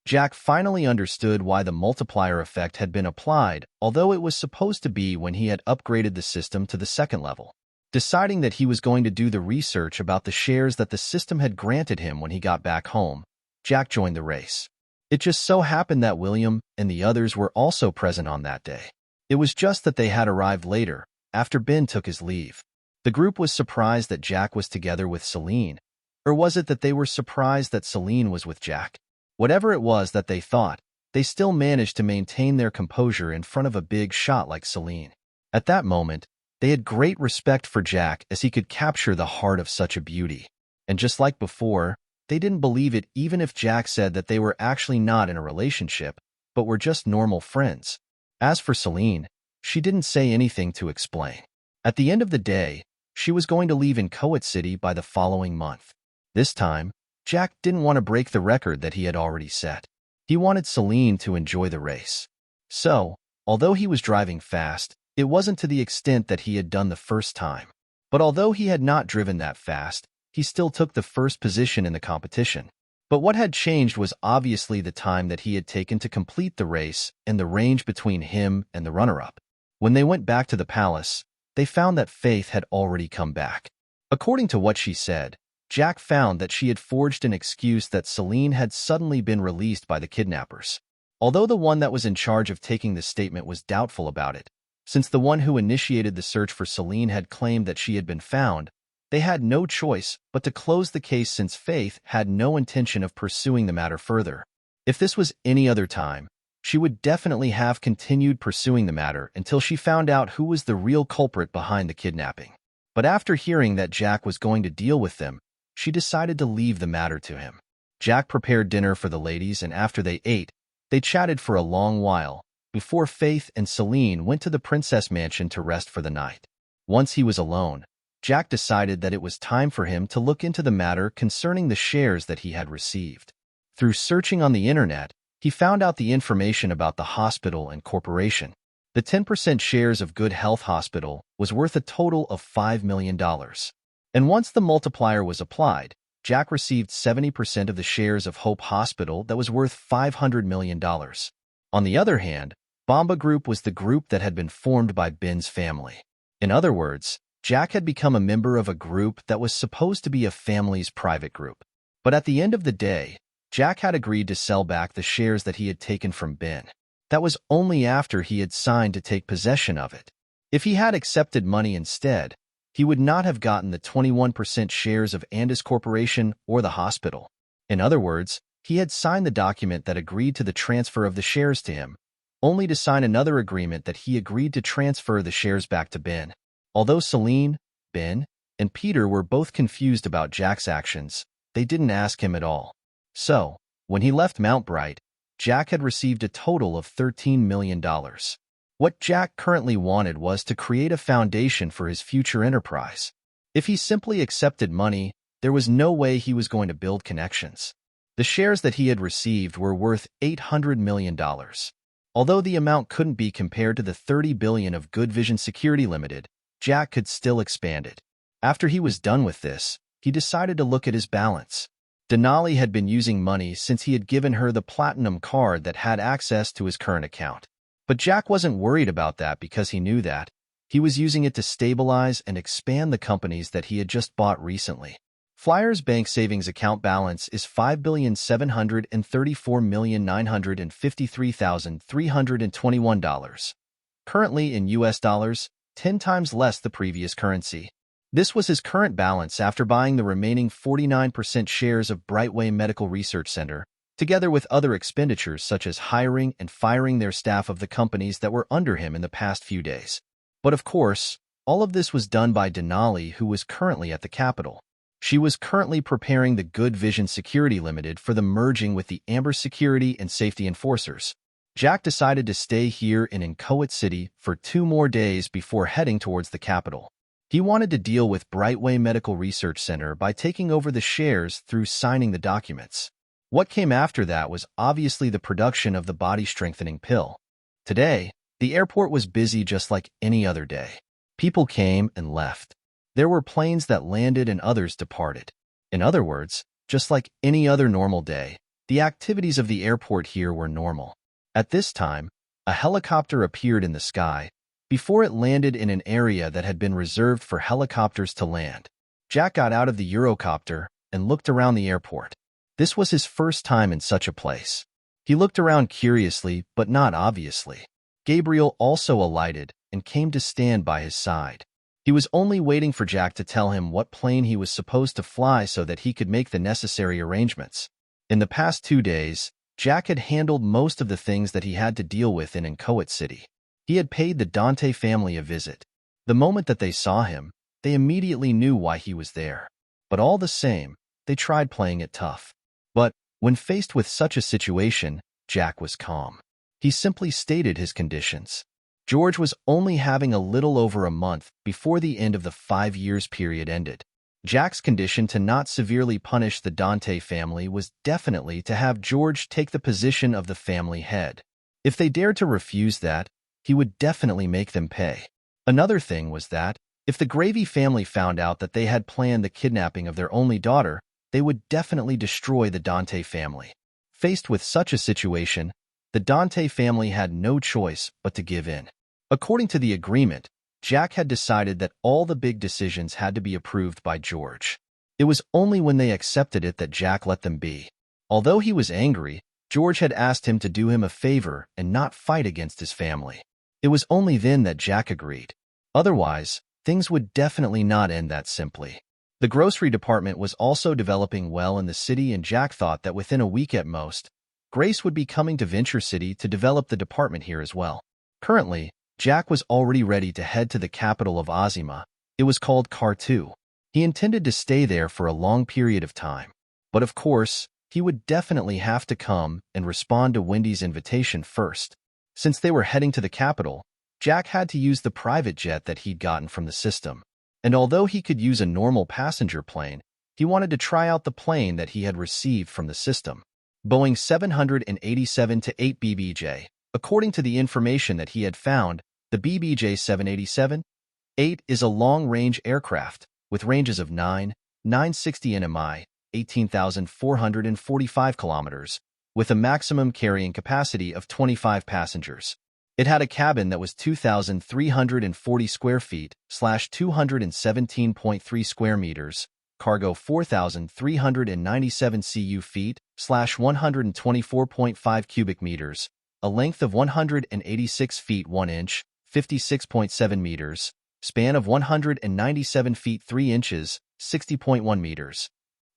Speaker 1: Jack finally understood why the multiplier effect had been applied, although it was supposed to be when he had upgraded the system to the second level. Deciding that he was going to do the research about the shares that the system had granted him when he got back home, Jack joined the race. It just so happened that William and the others were also present on that day. It was just that they had arrived later, after Ben took his leave. The group was surprised that Jack was together with Celine, or was it that they were surprised that Celine was with Jack? Whatever it was that they thought, they still managed to maintain their composure in front of a big shot like Celine. At that moment, they had great respect for Jack as he could capture the heart of such a beauty. And just like before, they didn't believe it even if Jack said that they were actually not in a relationship, but were just normal friends. As for Celine, she didn't say anything to explain. At the end of the day, she was going to leave in Kuwait City by the following month. This time, Jack didn't want to break the record that he had already set. He wanted Celine to enjoy the race. So, although he was driving fast, it wasn't to the extent that he had done the first time. But although he had not driven that fast, he still took the first position in the competition. But what had changed was obviously the time that he had taken to complete the race and the range between him and the runner-up. When they went back to the palace, they found that Faith had already come back. According to what she said, Jack found that she had forged an excuse that Celine had suddenly been released by the kidnappers. Although the one that was in charge of taking the statement was doubtful about it, since the one who initiated the search for Celine had claimed that she had been found, they had no choice but to close the case since Faith had no intention of pursuing the matter further. If this was any other time, she would definitely have continued pursuing the matter until she found out who was the real culprit behind the kidnapping. But after hearing that Jack was going to deal with them, she decided to leave the matter to him. Jack prepared dinner for the ladies, and after they ate, they chatted for a long while, before Faith and Celine went to the princess mansion to rest for the night. Once he was alone, Jack decided that it was time for him to look into the matter concerning the shares that he had received. Through searching on the internet, he found out the information about the hospital and corporation. The 10% shares of Good Health Hospital was worth a total of $5 million. And once the multiplier was applied, Jack received 70% of the shares of Hope Hospital that was worth $500 million. On the other hand, Bomba Group was the group that had been formed by Ben's family. In other words, Jack had become a member of a group that was supposed to be a family's private group. But at the end of the day, Jack had agreed to sell back the shares that he had taken from Ben. That was only after he had signed to take possession of it. If he had accepted money instead, he would not have gotten the 21% shares of Andis Corporation or the hospital. In other words, he had signed the document that agreed to the transfer of the shares to him, only to sign another agreement that he agreed to transfer the shares back to Ben. Although Celine, Ben, and Peter were both confused about Jack's actions, they didn't ask him at all. So, when he left Mount Bright, Jack had received a total of $13 million. What Jack currently wanted was to create a foundation for his future enterprise. If he simply accepted money, there was no way he was going to build connections. The shares that he had received were worth $800 million. Although the amount couldn't be compared to the $30 billion of Good Vision Security Limited, Jack could still expand it. After he was done with this, he decided to look at his balance. Denali had been using money since he had given her the platinum card that had access to his current account. But Jack wasn't worried about that because he knew that he was using it to stabilize and expand the companies that he had just bought recently. Flyer's bank savings account balance is $5,734,953,321. Currently in US dollars, 10 times less the previous currency. This was his current balance after buying the remaining 49% shares of Brightway Medical Research Center, together with other expenditures such as hiring and firing their staff of the companies that were under him in the past few days. But of course, all of this was done by Denali, who was currently at the capital. She was currently preparing the Good Vision Security Limited for the merging with the Amber Security and Safety Enforcers. Jack decided to stay here in Inchoate City for 2 more days before heading towards the capital. He wanted to deal with Brightway Medical Research Center by taking over the shares through signing the documents. What came after that was obviously the production of the body-strengthening pill. Today, the airport was busy just like any other day. People came and left. There were planes that landed and others departed. In other words, just like any other normal day, the activities of the airport here were normal. At this time, a helicopter appeared in the sky before it landed in an area that had been reserved for helicopters to land. Jack got out of the Eurocopter and looked around the airport. This was his first time in such a place. He looked around curiously, but not obviously. Gabriel also alighted and came to stand by his side. He was only waiting for Jack to tell him what plane he was supposed to fly so that he could make the necessary arrangements. In the past 2 days, Jack had handled most of the things that he had to deal with in Inchoate City. He had paid the Dante family a visit. The moment that they saw him, they immediately knew why he was there. But all the same, they tried playing it tough. But when faced with such a situation, Jack was calm. He simply stated his conditions. George was only having a little over a month before the end of the 5 years period ended. Jack's condition to not severely punish the Dante family was definitely to have George take the position of the family head. If they dared to refuse that, he would definitely make them pay. Another thing was that, if the Gravy family found out that they had planned the kidnapping of their only daughter, they would definitely destroy the Dante family. Faced with such a situation, the Dante family had no choice but to give in. According to the agreement, Jack had decided that all the big decisions had to be approved by George. It was only when they accepted it that Jack let them be. Although he was angry, George had asked him to do him a favor and not fight against his family. It was only then that Jack agreed. Otherwise, things would definitely not end that simply. The grocery department was also developing well in the city, and Jack thought that within a week at most, Grace would be coming to Venture City to develop the department here as well. Currently, Jack was already ready to head to the capital of Ozima. It was called Car2. He intended to stay there for a long period of time. But of course, he would definitely have to come and respond to Wendy's invitation first. Since they were heading to the capital, Jack had to use the private jet that he'd gotten from the system. And although he could use a normal passenger plane, he wanted to try out the plane that he had received from the system. Boeing 787-8 BBJ. According to the information that he had found, the BBJ 787-8 is a long-range aircraft with ranges of 960 nmi, 18,445 kilometers, with a maximum carrying capacity of 25 passengers. It had a cabin that was 2,340 square feet / 217.3 square meters, cargo 4,397 cu feet / 124.5 cubic meters, a length of 186 feet 1 inch, 56.7 meters, span of 197 feet 3 inches, 60.1 meters.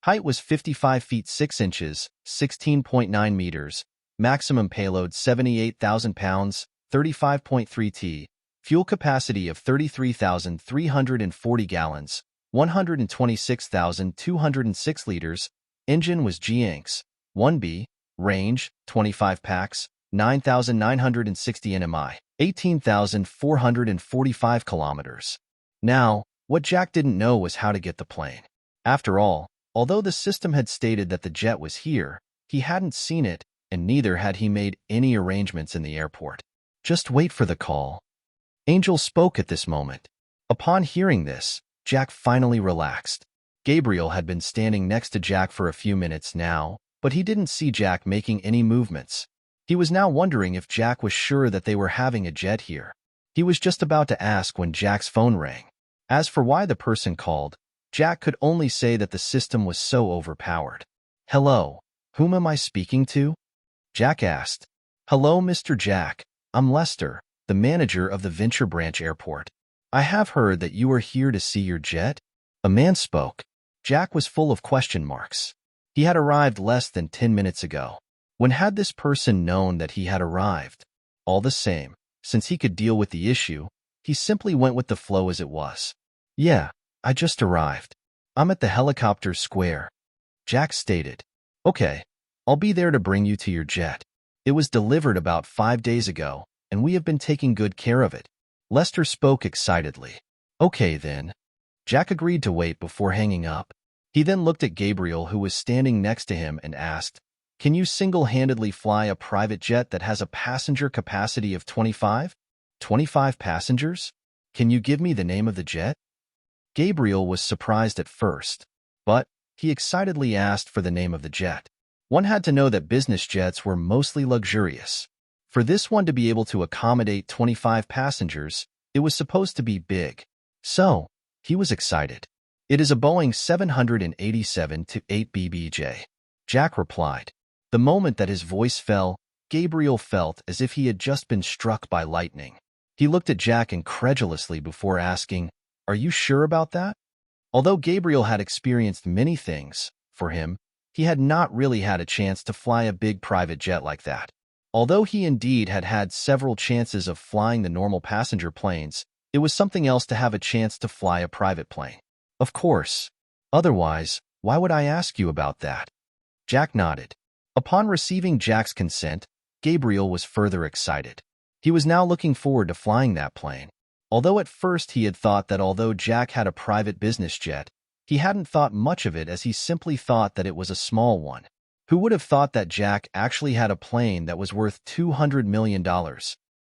Speaker 1: Height was 55 feet 6 inches, 16.9 meters, maximum payload 78,000 pounds, 35.3 t, fuel capacity of 33,340 gallons, 126,206 liters, engine was GX 1B, range 25 packs, 9,960 nmi, 18,445 kilometers. Now, what Jack didn't know was how to get the plane. After all, although the system had stated that the jet was here, he hadn't seen it, and neither had he made any arrangements in the airport. Just wait for the call. Angel spoke at this moment. Upon hearing this, Jack finally relaxed. Gabriel had been standing next to Jack for a few minutes now, but he didn't see Jack making any movements. He was now wondering if Jack was sure that they were having a jet here. He was just about to ask when Jack's phone rang. As for why the person called, Jack could only say that the system was so overpowered. "Hello, whom am I speaking to?" Jack asked. "Hello, Mr. Jack. I'm Lester, the manager of the Venture Branch Airport. I have heard that you are here to see your jet." A man spoke. Jack was full of question marks. He had arrived less than 10 minutes ago. When had this person known that he had arrived? All the same, since he could deal with the issue, he simply went with the flow as it was. "Yeah, I just arrived." I'm at the helicopter square, Jack stated. Okay, I'll be there to bring you to your jet. It was delivered about 5 days ago, and we have been taking good care of it. Lester spoke excitedly. Okay then. Jack agreed to wait before hanging up. He then looked at Gabriel, who was standing next to him, and asked, Can you single-handedly fly a private jet that has a passenger capacity of 25? 25 passengers? Can you give me the name of the jet? Gabriel was surprised at first, but he excitedly asked for the name of the jet. One had to know that business jets were mostly luxurious. For this one to be able to accommodate 25 passengers, it was supposed to be big. So, he was excited. It is a Boeing 787-8 BBJ, Jack replied. The moment that his voice fell, Gabriel felt as if he had just been struck by lightning. He looked at Jack incredulously before asking, Are you sure about that? Although Gabriel had experienced many things, for him, he had not really had a chance to fly a big private jet like that. Although he indeed had had several chances of flying the normal passenger planes, it was something else to have a chance to fly a private plane. Of course. Otherwise, why would I ask you about that? Jack nodded. Upon receiving Jack's consent, Gabriel was further excited. He was now looking forward to flying that plane. Although at first he had thought that although Jack had a private business jet, he hadn't thought much of it, as he simply thought that it was a small one. Who would have thought that Jack actually had a plane that was worth $200 million?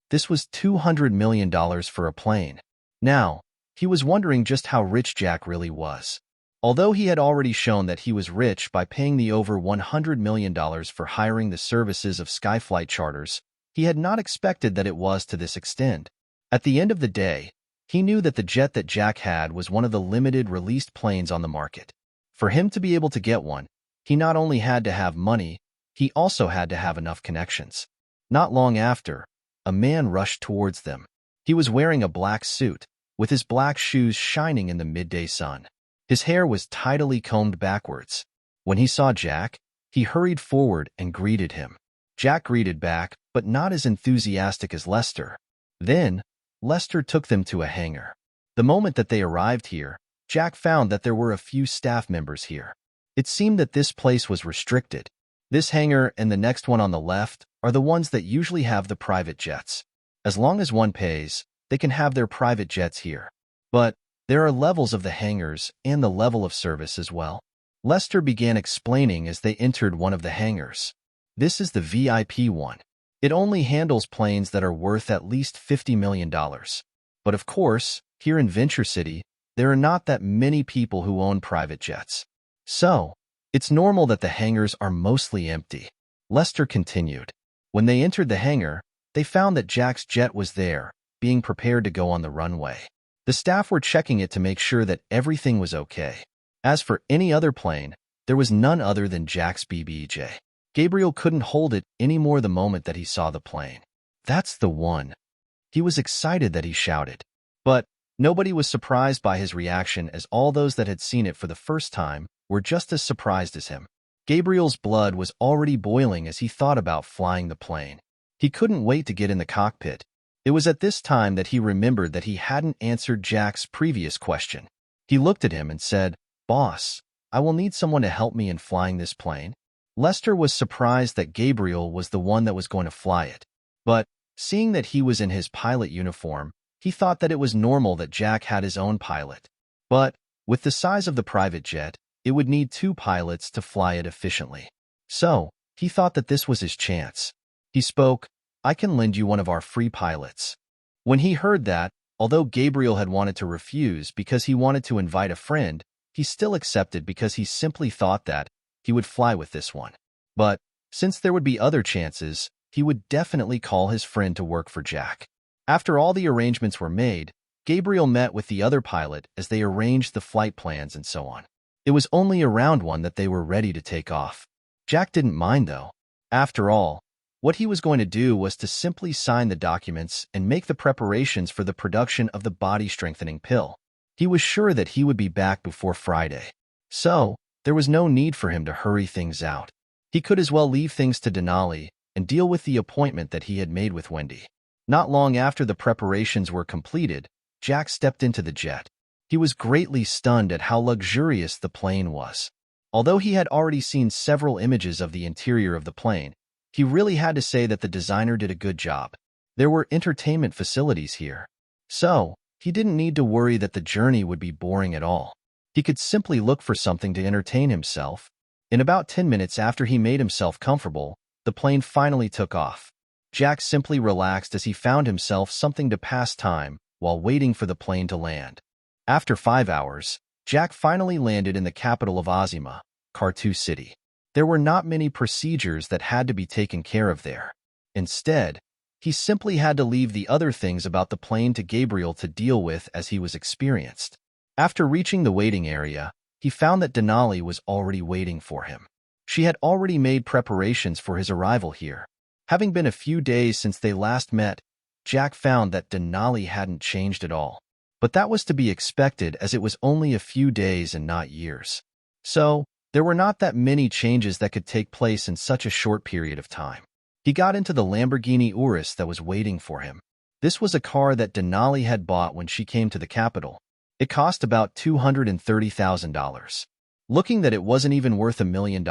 Speaker 1: This was $200 million for a plane. Now, he was wondering just how rich Jack really was. Although he had already shown that he was rich by paying the over $100 million for hiring the services of Skyflight Charters, he had not expected that it was to this extent. At the end of the day, he knew that the jet that Jack had was one of the limited released planes on the market. For him to be able to get one, he not only had to have money, he also had to have enough connections. Not long after, a man rushed towards them. He was wearing a black suit, with his black shoes shining in the midday sun. His hair was tidily combed backwards. When he saw Jack, he hurried forward and greeted him. Jack greeted back, but not as enthusiastic as Lester. Then, Lester took them to a hangar. The moment that they arrived here, Jack found that there were a few staff members here. It seemed that this place was restricted. This hangar and the next one on the left are the ones that usually have the private jets. As long as one pays, they can have their private jets here. But there are levels of the hangars and the level of service as well. Lester began explaining as they entered one of the hangars. This is the VIP one. It only handles planes that are worth at least $50 million. But of course, here in Venture City, there are not that many people who own private jets. So, it's normal that the hangars are mostly empty. Lester continued. When they entered the hangar, they found that Jack's jet was there, being prepared to go on the runway. The staff were checking it to make sure that everything was okay. As for any other plane, there was none other than Jack's BBJ. Gabriel couldn't hold it anymore the moment that he saw the plane. That's the one. He was excited that he shouted. But nobody was surprised by his reaction, as all those that had seen it for the first time were just as surprised as him. Gabriel's blood was already boiling as he thought about flying the plane. He couldn't wait to get in the cockpit. It was at this time that he remembered that he hadn't answered Jack's previous question. He looked at him and said, "Boss, I will need someone to help me in flying this plane." Lester was surprised that Gabriel was the one that was going to fly it. But, seeing that he was in his pilot uniform, he thought that it was normal that Jack had his own pilot. But, with the size of the private jet, it would need 2 pilots to fly it efficiently. So, he thought that this was his chance. He spoke, "I can lend you one of our free pilots." When he heard that, although Gabriel had wanted to refuse because he wanted to invite a friend, he still accepted because he simply thought that he would fly with this one. But, since there would be other chances, he would definitely call his friend to work for Jack. After all the arrangements were made, Gabriel met with the other pilot as they arranged the flight plans and so on. It was only around 1 that they were ready to take off. Jack didn't mind though. After all, what he was going to do was to simply sign the documents and make the preparations for the production of the body-strengthening pill. He was sure that he would be back before Friday. So, there was no need for him to hurry things out. He could as well leave things to Denali and deal with the appointment that he had made with Wendy. Not long after the preparations were completed, Jack stepped into the jet. He was greatly stunned at how luxurious the plane was. Although he had already seen several images of the interior of the plane, he really had to say that the designer did a good job. There were entertainment facilities here. So, he didn't need to worry that the journey would be boring at all. He could simply look for something to entertain himself. In about 10 minutes after he made himself comfortable, the plane finally took off. Jack simply relaxed as he found himself something to pass time while waiting for the plane to land. After 5 hours, Jack finally landed in the capital of Ozima, Kartu City. There were not many procedures that had to be taken care of there. Instead, he simply had to leave the other things about the plane to Gabriel to deal with as he was experienced. After reaching the waiting area, he found that Denali was already waiting for him. She had already made preparations for his arrival here. Having been a few days since they last met, Jack found that Denali hadn't changed at all. But that was to be expected as it was only a few days and not years. So, there were not that many changes that could take place in such a short period of time. He got into the Lamborghini Urus that was waiting for him. This was a car that Denali had bought when she came to the capital. It cost about $230,000. Looking that it wasn't even worth $1 million,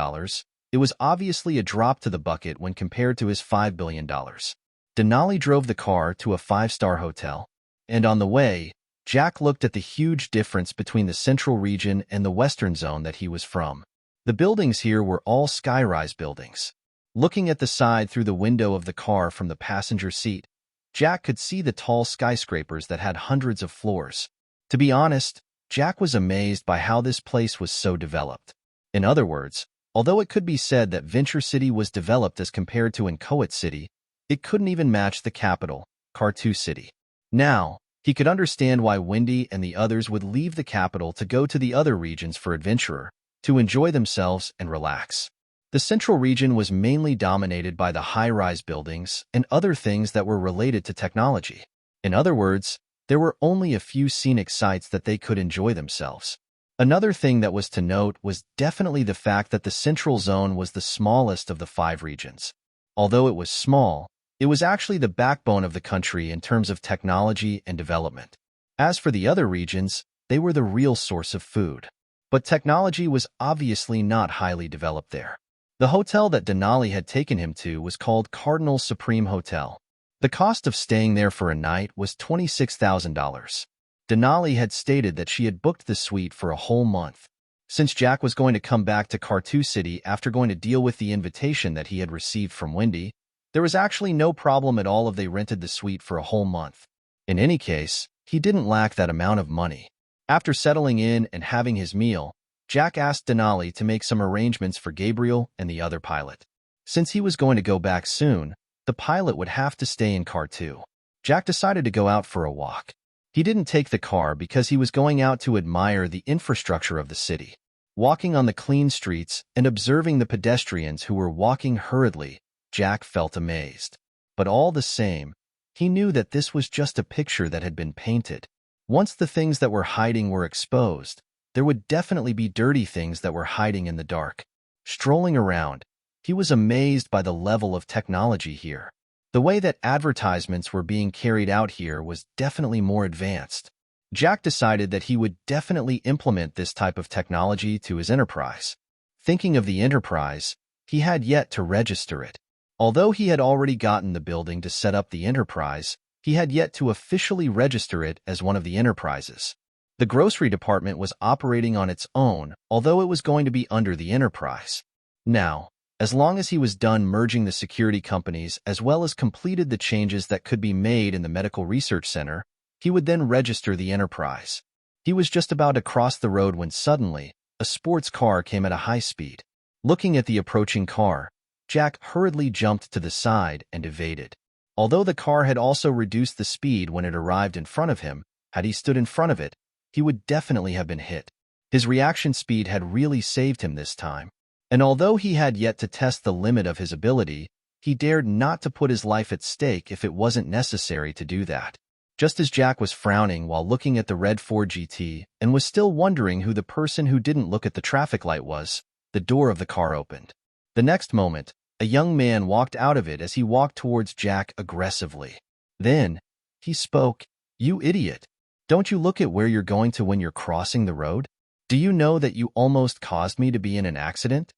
Speaker 1: it was obviously a drop to the bucket when compared to his $5 billion. Denali drove the car to a 5-star hotel, and on the way, Jack looked at the huge difference between the central region and the western zone that he was from. The buildings here were all skyrise buildings. Looking at the side through the window of the car from the passenger seat, Jack could see the tall skyscrapers that had hundreds of floors. To be honest, Jack was amazed by how this place was so developed. In other words, although it could be said that Venture City was developed as compared to Inchoate City, it couldn't even match the capital, Kartu City. Now, he could understand why Wendy and the others would leave the capital to go to the other regions for adventure, to enjoy themselves and relax. The central region was mainly dominated by the high-rise buildings and other things that were related to technology. In other words, there were only a few scenic sites that they could enjoy themselves. Another thing that was to note was definitely the fact that the central zone was the smallest of the 5 regions. Although it was small, it was actually the backbone of the country in terms of technology and development. As for the other regions, they were the real source of food. But technology was obviously not highly developed there. The hotel that Denali had taken him to was called Cardinal Supreme Hotel. The cost of staying there for a night was $26,000. Denali had stated that she had booked the suite for a whole month. Since Jack was going to come back to Kartu City after going to deal with the invitation that he had received from Wendy, there was actually no problem at all if they rented the suite for a whole month. In any case, he didn't lack that amount of money. After settling in and having his meal, Jack asked Denali to make some arrangements for Gabriel and the other pilot. Since he was going to go back soon, the pilot would have to stay in Kartu. Jack decided to go out for a walk. He didn't take the car because he was going out to admire the infrastructure of the city. Walking on the clean streets and observing the pedestrians who were walking hurriedly, Jack felt amazed. But all the same, he knew that this was just a picture that had been painted. Once the things that were hiding were exposed, there would definitely be dirty things that were hiding in the dark. Strolling around, he was amazed by the level of technology here. The way that advertisements were being carried out here was definitely more advanced. Jack decided that he would definitely implement this type of technology to his enterprise. Thinking of the enterprise, he had yet to register it. Although he had already gotten the building to set up the enterprise, he had yet to officially register it as one of the enterprises. The grocery department was operating on its own, although it was going to be under the enterprise. Now, as long as he was done merging the security companies as well as completed the changes that could be made in the medical research center, he would then register the enterprise. He was just about to cross the road when suddenly, a sports car came at a high speed. Looking at the approaching car, Jack hurriedly jumped to the side and evaded. Although the car had also reduced the speed when it arrived in front of him, had he stood in front of it, he would definitely have been hit. His reaction speed had really saved him this time. And although he had yet to test the limit of his ability, he dared not to put his life at stake if it wasn't necessary to do that. Just as Jack was frowning while looking at the red Ford GT and was still wondering who the person who didn't look at the traffic light was, the door of the car opened. The next moment, a young man walked out of it as he walked towards Jack aggressively. Then, he spoke, "You idiot. Don't you look at where you're going to when you're crossing the road? Do you know that you almost caused me to be in an accident?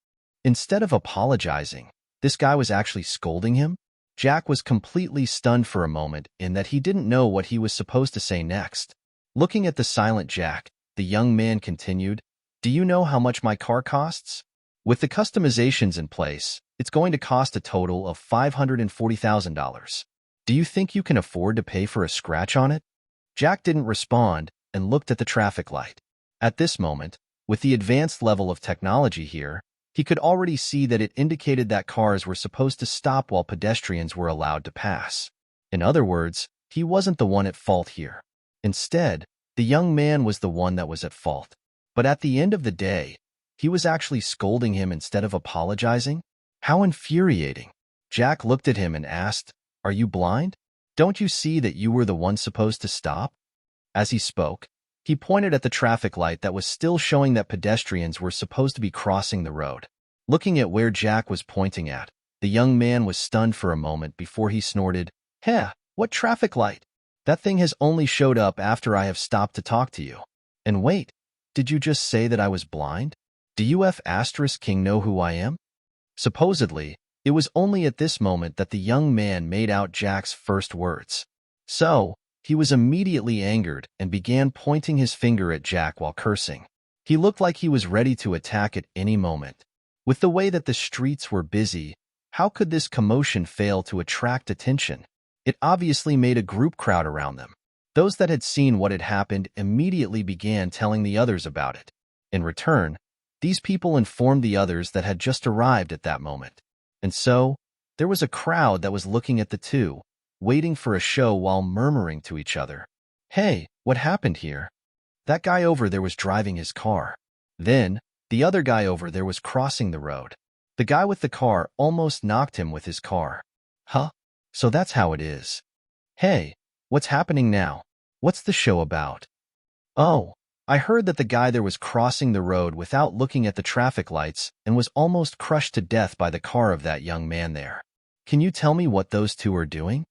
Speaker 1: Instead of apologizing, this guy was actually scolding him. Jack was completely stunned for a moment in that he didn't know what he was supposed to say next. Looking at the silent Jack, the young man continued, "Do you know how much my car costs? With the customizations in place, it's going to cost a total of $540,000. Do you think you can afford to pay for a scratch on it?" Jack didn't respond and looked at the traffic light. At this moment, with the advanced level of technology here, he could already see that it indicated that cars were supposed to stop while pedestrians were allowed to pass. In other words, he wasn't the one at fault here. Instead, the young man was the one that was at fault. But at the end of the day, he was actually scolding him instead of apologizing? How infuriating. Jack looked at him and asked, "Are you blind? Don't you see that you were the one supposed to stop?" As he spoke, he pointed at the traffic light that was still showing that pedestrians were supposed to be crossing the road. Looking at where Jack was pointing at, the young man was stunned for a moment before he snorted, "Heh, what traffic light? That thing has only showed up after I have stopped to talk to you. And wait, did you just say that I was blind? Do you King know who I am?" Supposedly, it was only at this moment that the young man made out Jack's first words. So, he was immediately angered and began pointing his finger at Jack while cursing. He looked like he was ready to attack at any moment. With the way that the streets were busy, how could this commotion fail to attract attention? It obviously made a group crowd around them. Those that had seen what had happened immediately began telling the others about it. In return, these people informed the others that had just arrived at that moment. And so, there was a crowd that was looking at the two, waiting for a show while murmuring to each other, "Hey, what happened here? That guy over there was driving his car. Then, the other guy over there was crossing the road. The guy with the car almost knocked him with his car. Huh? So that's how it is. Hey, what's happening now? What's the show about? Oh, I heard that the guy there was crossing the road without looking at the traffic lights and was almost crushed to death by the car of that young man there. Can you tell me what those two are doing?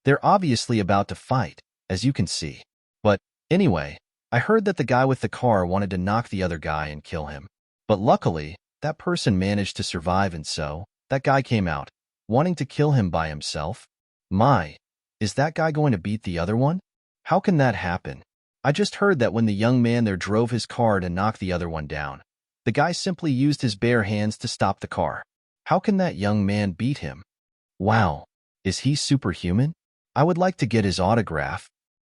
Speaker 1: They're obviously about to fight, as you can see. But, anyway, I heard that the guy with the car wanted to knock the other guy and kill him. But luckily, that person managed to survive and so, that guy came out, wanting to kill him by himself. My, is that guy going to beat the other one? How can that happen? I just heard that when the young man there drove his car to knock the other one down, the guy simply used his bare hands to stop the car. How can that young man beat him? Wow, is he superhuman? I would like to get his autograph.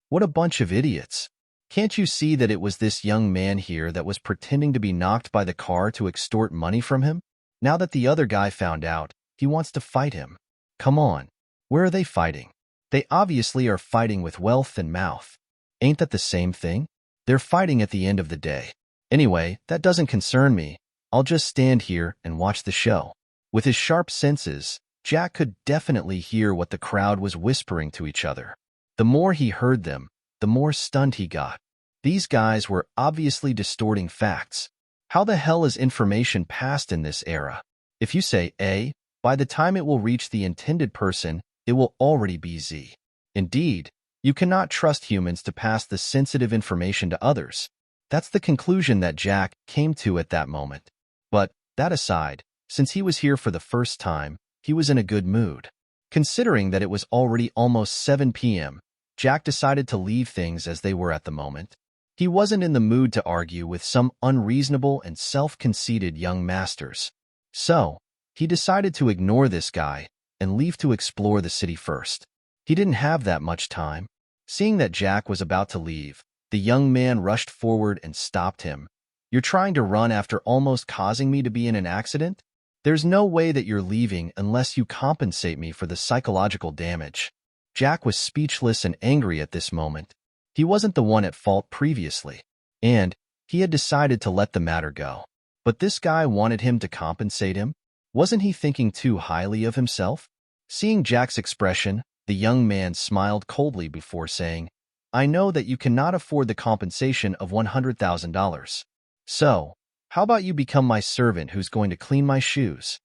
Speaker 1: What a bunch of idiots. Can't you see that it was this young man here that was pretending to be knocked by the car to extort money from him? Now that the other guy found out, he wants to fight him. Come on, where are they fighting? They obviously are fighting with wealth and mouth. Ain't that the same thing? They're fighting at the end of the day. Anyway, that doesn't concern me. I'll just stand here and watch the show. With his sharp senses, Jack could definitely hear what the crowd was whispering to each other. The more he heard them, the more stunned he got. These guys were obviously distorting facts. How the hell is information passed in this era? If you say A, by the time it will reach the intended person, it will already be Z. Indeed, you cannot trust humans to pass the sensitive information to others. That's the conclusion that Jack came to at that moment. But, that aside, since he was here for the first time, he was in a good mood. Considering that it was already almost 7 p.m., Jack decided to leave things as they were at the moment. He wasn't in the mood to argue with some unreasonable and self-conceited young masters. So, he decided to ignore this guy and leave to explore the city first. He didn't have that much time. Seeing that Jack was about to leave, the young man rushed forward and stopped him. "You're trying to run after almost causing me to be in an accident? There's no way that you're leaving unless you compensate me for the psychological damage." Jack was speechless and angry at this moment. He wasn't the one at fault previously, and he had decided to let the matter go. But this guy wanted him to compensate him? Wasn't he thinking too highly of himself? Seeing Jack's expression, the young man smiled coldly before saying, "I know that you cannot afford the compensation of $100,000. So, how about you become my servant who's going to clean my shoes?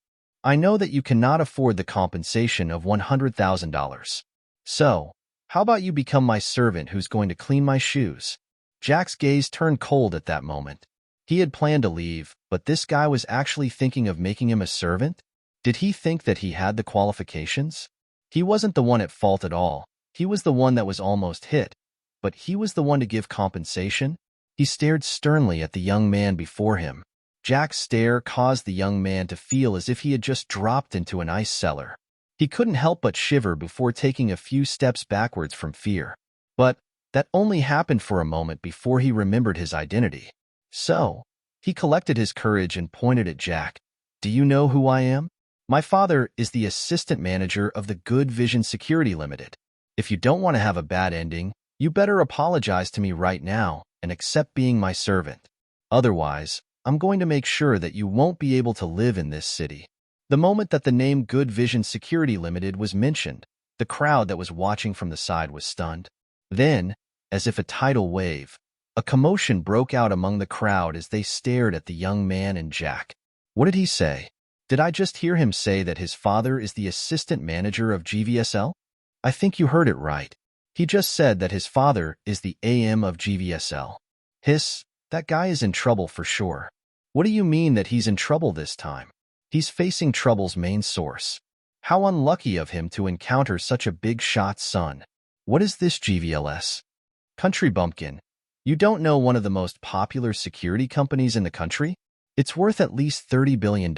Speaker 1: I know that you cannot afford the compensation of $100,000. So, How about you become my servant who's going to clean my shoes? Jack's gaze turned cold at that moment. He had planned to leave, but this guy was actually thinking of making him a servant? Did he think that he had the qualifications? He wasn't the one at fault at all. He was the one that was almost hit. But he was the one to give compensation? He stared sternly at the young man before him. Jack's stare caused the young man to feel as if he had just dropped into an ice cellar. He couldn't help but shiver before taking a few steps backwards from fear. But that only happened for a moment before he remembered his identity. So, he collected his courage and pointed at Jack. Do you know who I am? My father is the assistant manager of the Good Vision Security Limited. If you don't want to have a bad ending, you better apologize to me right now and accept being my servant. Otherwise, I'm going to make sure that you won't be able to live in this city. The moment that the name Good Vision Security Limited was mentioned, the crowd that was watching from the side was stunned. Then, as if a tidal wave, a commotion broke out among the crowd as they stared at the young man and Jack. What did he say? Did I just hear him say that his father is the assistant manager of GVSL? I think you heard it right. He just said that his father is the AM of GVSL. Hiss, that guy is in trouble for sure. What do you mean that he's in trouble this time? He's facing trouble's main source. How unlucky of him to encounter such a big shot son. What is this GVLS? Country bumpkin. You don't know one of the most popular security companies in the country? It's worth at least $30 billion.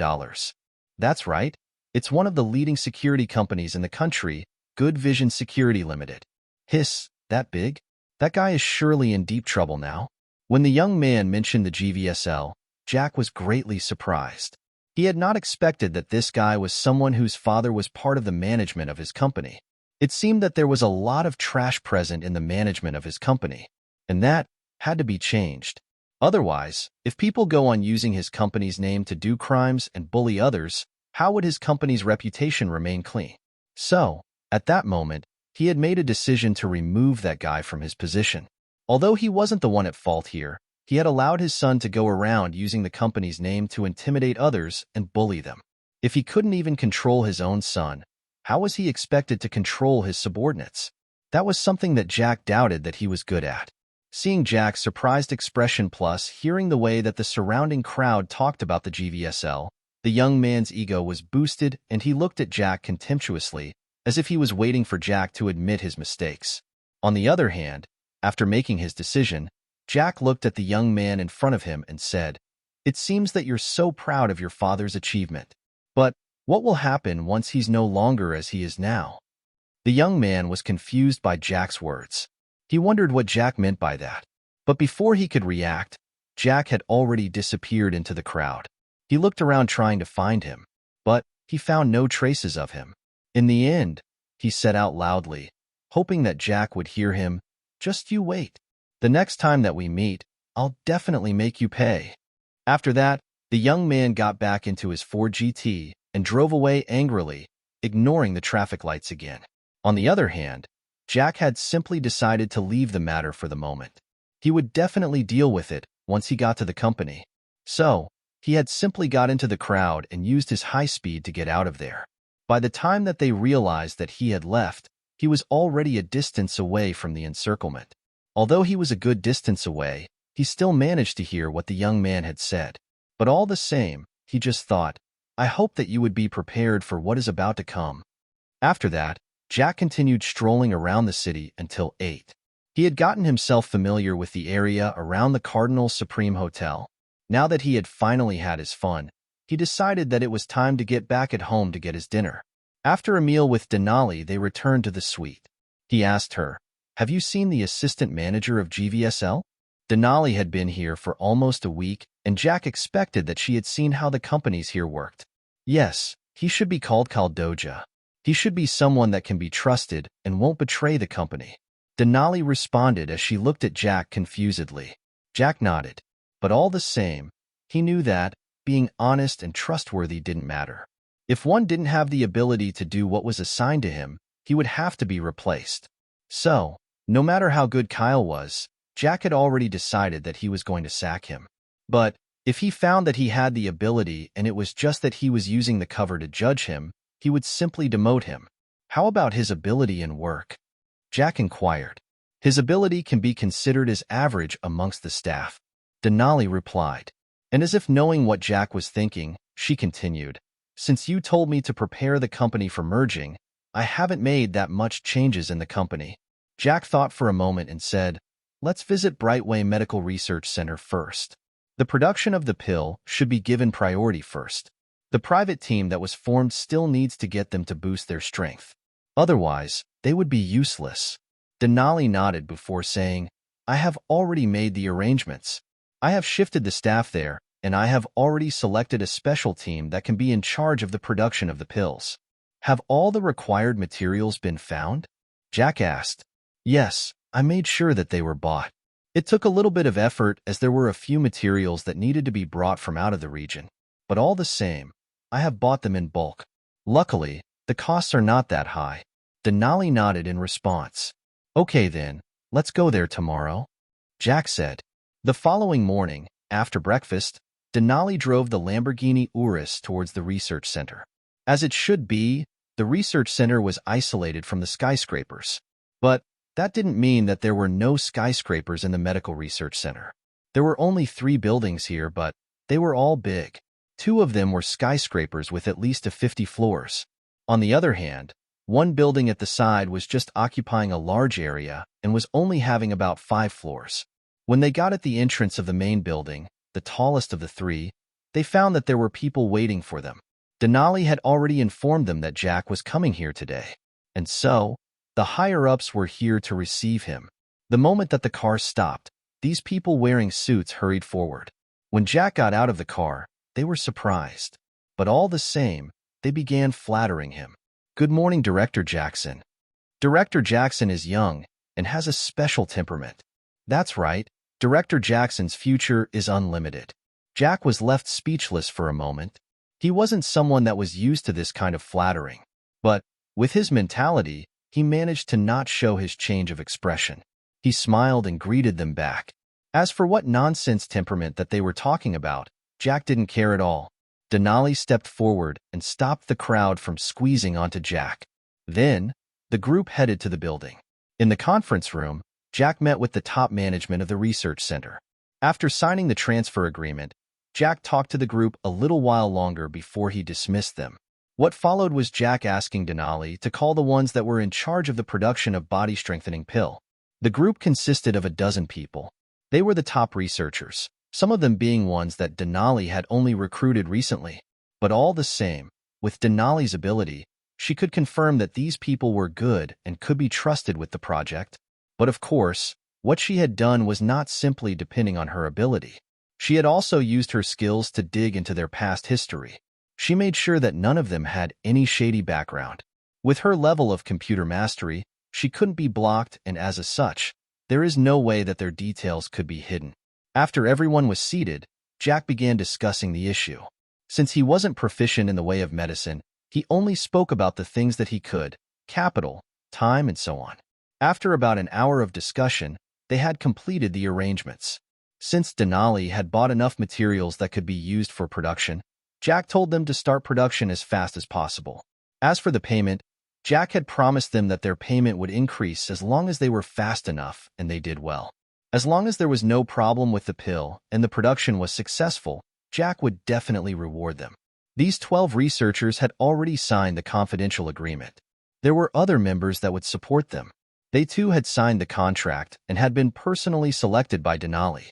Speaker 1: That's right. It's one of the leading security companies in the country, Good Vision Security Limited. Hiss, that big? That guy is surely in deep trouble now. When the young man mentioned the GVSL, Jack was greatly surprised. He had not expected that this guy was someone whose father was part of the management of his company. It seemed that there was a lot of trash present in the management of his company, and that had to be changed. Otherwise, if people go on using his company's name to do crimes and bully others, how would his company's reputation remain clean? So, at that moment, he had made a decision to remove that guy from his position. Although he wasn't the one at fault here, he had allowed his son to go around using the company's name to intimidate others and bully them. If he couldn't even control his own son, how was he expected to control his subordinates? That was something that Jack doubted that he was good at. Seeing Jack's surprised expression plus hearing the way that the surrounding crowd talked about the GVSL, the young man's ego was boosted and he looked at Jack contemptuously, as if he was waiting for Jack to admit his mistakes. On the other hand, after making his decision, Jack looked at the young man in front of him and said, "It seems that you're so proud of your father's achievement. But what will happen once he's no longer as he is now?" The young man was confused by Jack's words. He wondered what Jack meant by that. But before he could react, Jack had already disappeared into the crowd. He looked around trying to find him, but he found no traces of him. In the end, he said out loudly, hoping that Jack would hear him, "Just you wait. The next time that we meet, I'll definitely make you pay." After that, the young man got back into his Ford GT and drove away angrily, ignoring the traffic lights again. On the other hand, Jack had simply decided to leave the matter for the moment. He would definitely deal with it once he got to the company. So, he had simply got into the crowd and used his high speed to get out of there. By the time that they realized that he had left, he was already a distance away from the encirclement. Although he was a good distance away, he still managed to hear what the young man had said. But all the same, he just thought, "I hope that you would be prepared for what is about to come." After that, Jack continued strolling around the city until 8. He had gotten himself familiar with the area around the Cardinal Supreme Hotel. Now that he had finally had his fun, he decided that it was time to get back at home to get his dinner. After a meal with Denali, they returned to the suite. He asked her, "Have you seen the assistant manager of GVSL?" Denali had been here for almost a week, and Jack expected that she had seen how the companies here worked. Yes, he should be called Caldoja. He should be someone that can be trusted and won't betray the company. Denali responded as she looked at Jack confusedly. Jack nodded. But all the same, he knew that being honest and trustworthy didn't matter. If one didn't have the ability to do what was assigned to him, he would have to be replaced. So, no matter how good Kyle was, Jack had already decided that he was going to sack him. But if he found that he had the ability and it was just that he was using the cover to judge him, he would simply demote him. How about his ability and work? Jack inquired. His ability can be considered as average amongst the staff. Denali replied. And as if knowing what Jack was thinking, she continued. Since you told me to prepare the company for merging, I haven't made that much changes in the company. Jack thought for a moment and said, let's visit Brightway Medical Research Center first. The production of the pill should be given priority first. The private team that was formed still needs to get them to boost their strength. Otherwise, they would be useless. Denali nodded before saying, I have already made the arrangements. I have shifted the staff there, and I have already selected a special team that can be in charge of the production of the pills. Have all the required materials been found? Jack asked. Yes, I made sure that they were bought. It took a little bit of effort as there were a few materials that needed to be brought from out of the region. But all the same, I have bought them in bulk. Luckily, the costs are not that high. Denali nodded in response. Okay then, let's go there tomorrow, Jack said. The following morning, after breakfast, Denali drove the Lamborghini Urus towards the research center. As it should be, the research center was isolated from the skyscrapers. But that didn't mean that there were no skyscrapers in the medical research center. There were only 3 buildings here, but they were all big. 2 of them were skyscrapers with at least 50 floors. On the other hand, one building at the side was just occupying a large area and was only having about 5 floors. When they got at the entrance of the main building, the tallest of the 3, they found that there were people waiting for them. Denali had already informed them that Jack was coming here today, and so, the higher-ups were here to receive him. The moment that the car stopped, these people wearing suits hurried forward. When Jack got out of the car, they were surprised. But all the same, they began flattering him. Good morning, Director Jackson. Director Jackson is young and has a special temperament. That's right, Director Jackson's future is unlimited. Jack was left speechless for a moment. He wasn't someone that was used to this kind of flattering. But, with his mentality, he managed to not show his change of expression. He smiled and greeted them back. As for what nonsense temperament that they were talking about, Jack didn't care at all. Denali stepped forward and stopped the crowd from squeezing onto Jack. Then, the group headed to the building. In the conference room, Jack met with the top management of the research center. After signing the transfer agreement, Jack talked to the group a little while longer before he dismissed them. What followed was Jack asking Denali to call the ones that were in charge of the production of body-strengthening pill. The group consisted of a dozen people. They were the top researchers, some of them being ones that Denali had only recruited recently. But all the same, with Denali's ability, she could confirm that these people were good and could be trusted with the project. But of course, what she had done was not simply depending on her ability. She had also used her skills to dig into their past history. She made sure that none of them had any shady background. With her level of computer mastery, she couldn't be blocked, and as such, there is no way that their details could be hidden. After everyone was seated, Jack began discussing the issue. Since he wasn't proficient in the way of medicine, he only spoke about the things that he could, capital, time, and so on. After about an hour of discussion, they had completed the arrangements. Since Denali had bought enough materials that could be used for production, Jack told them to start production as fast as possible. As for the payment, Jack had promised them that their payment would increase as long as they were fast enough and they did well. As long as there was no problem with the pill and the production was successful, Jack would definitely reward them. These 12 researchers had already signed the confidential agreement. There were other members that would support them. They too had signed the contract and had been personally selected by Denali.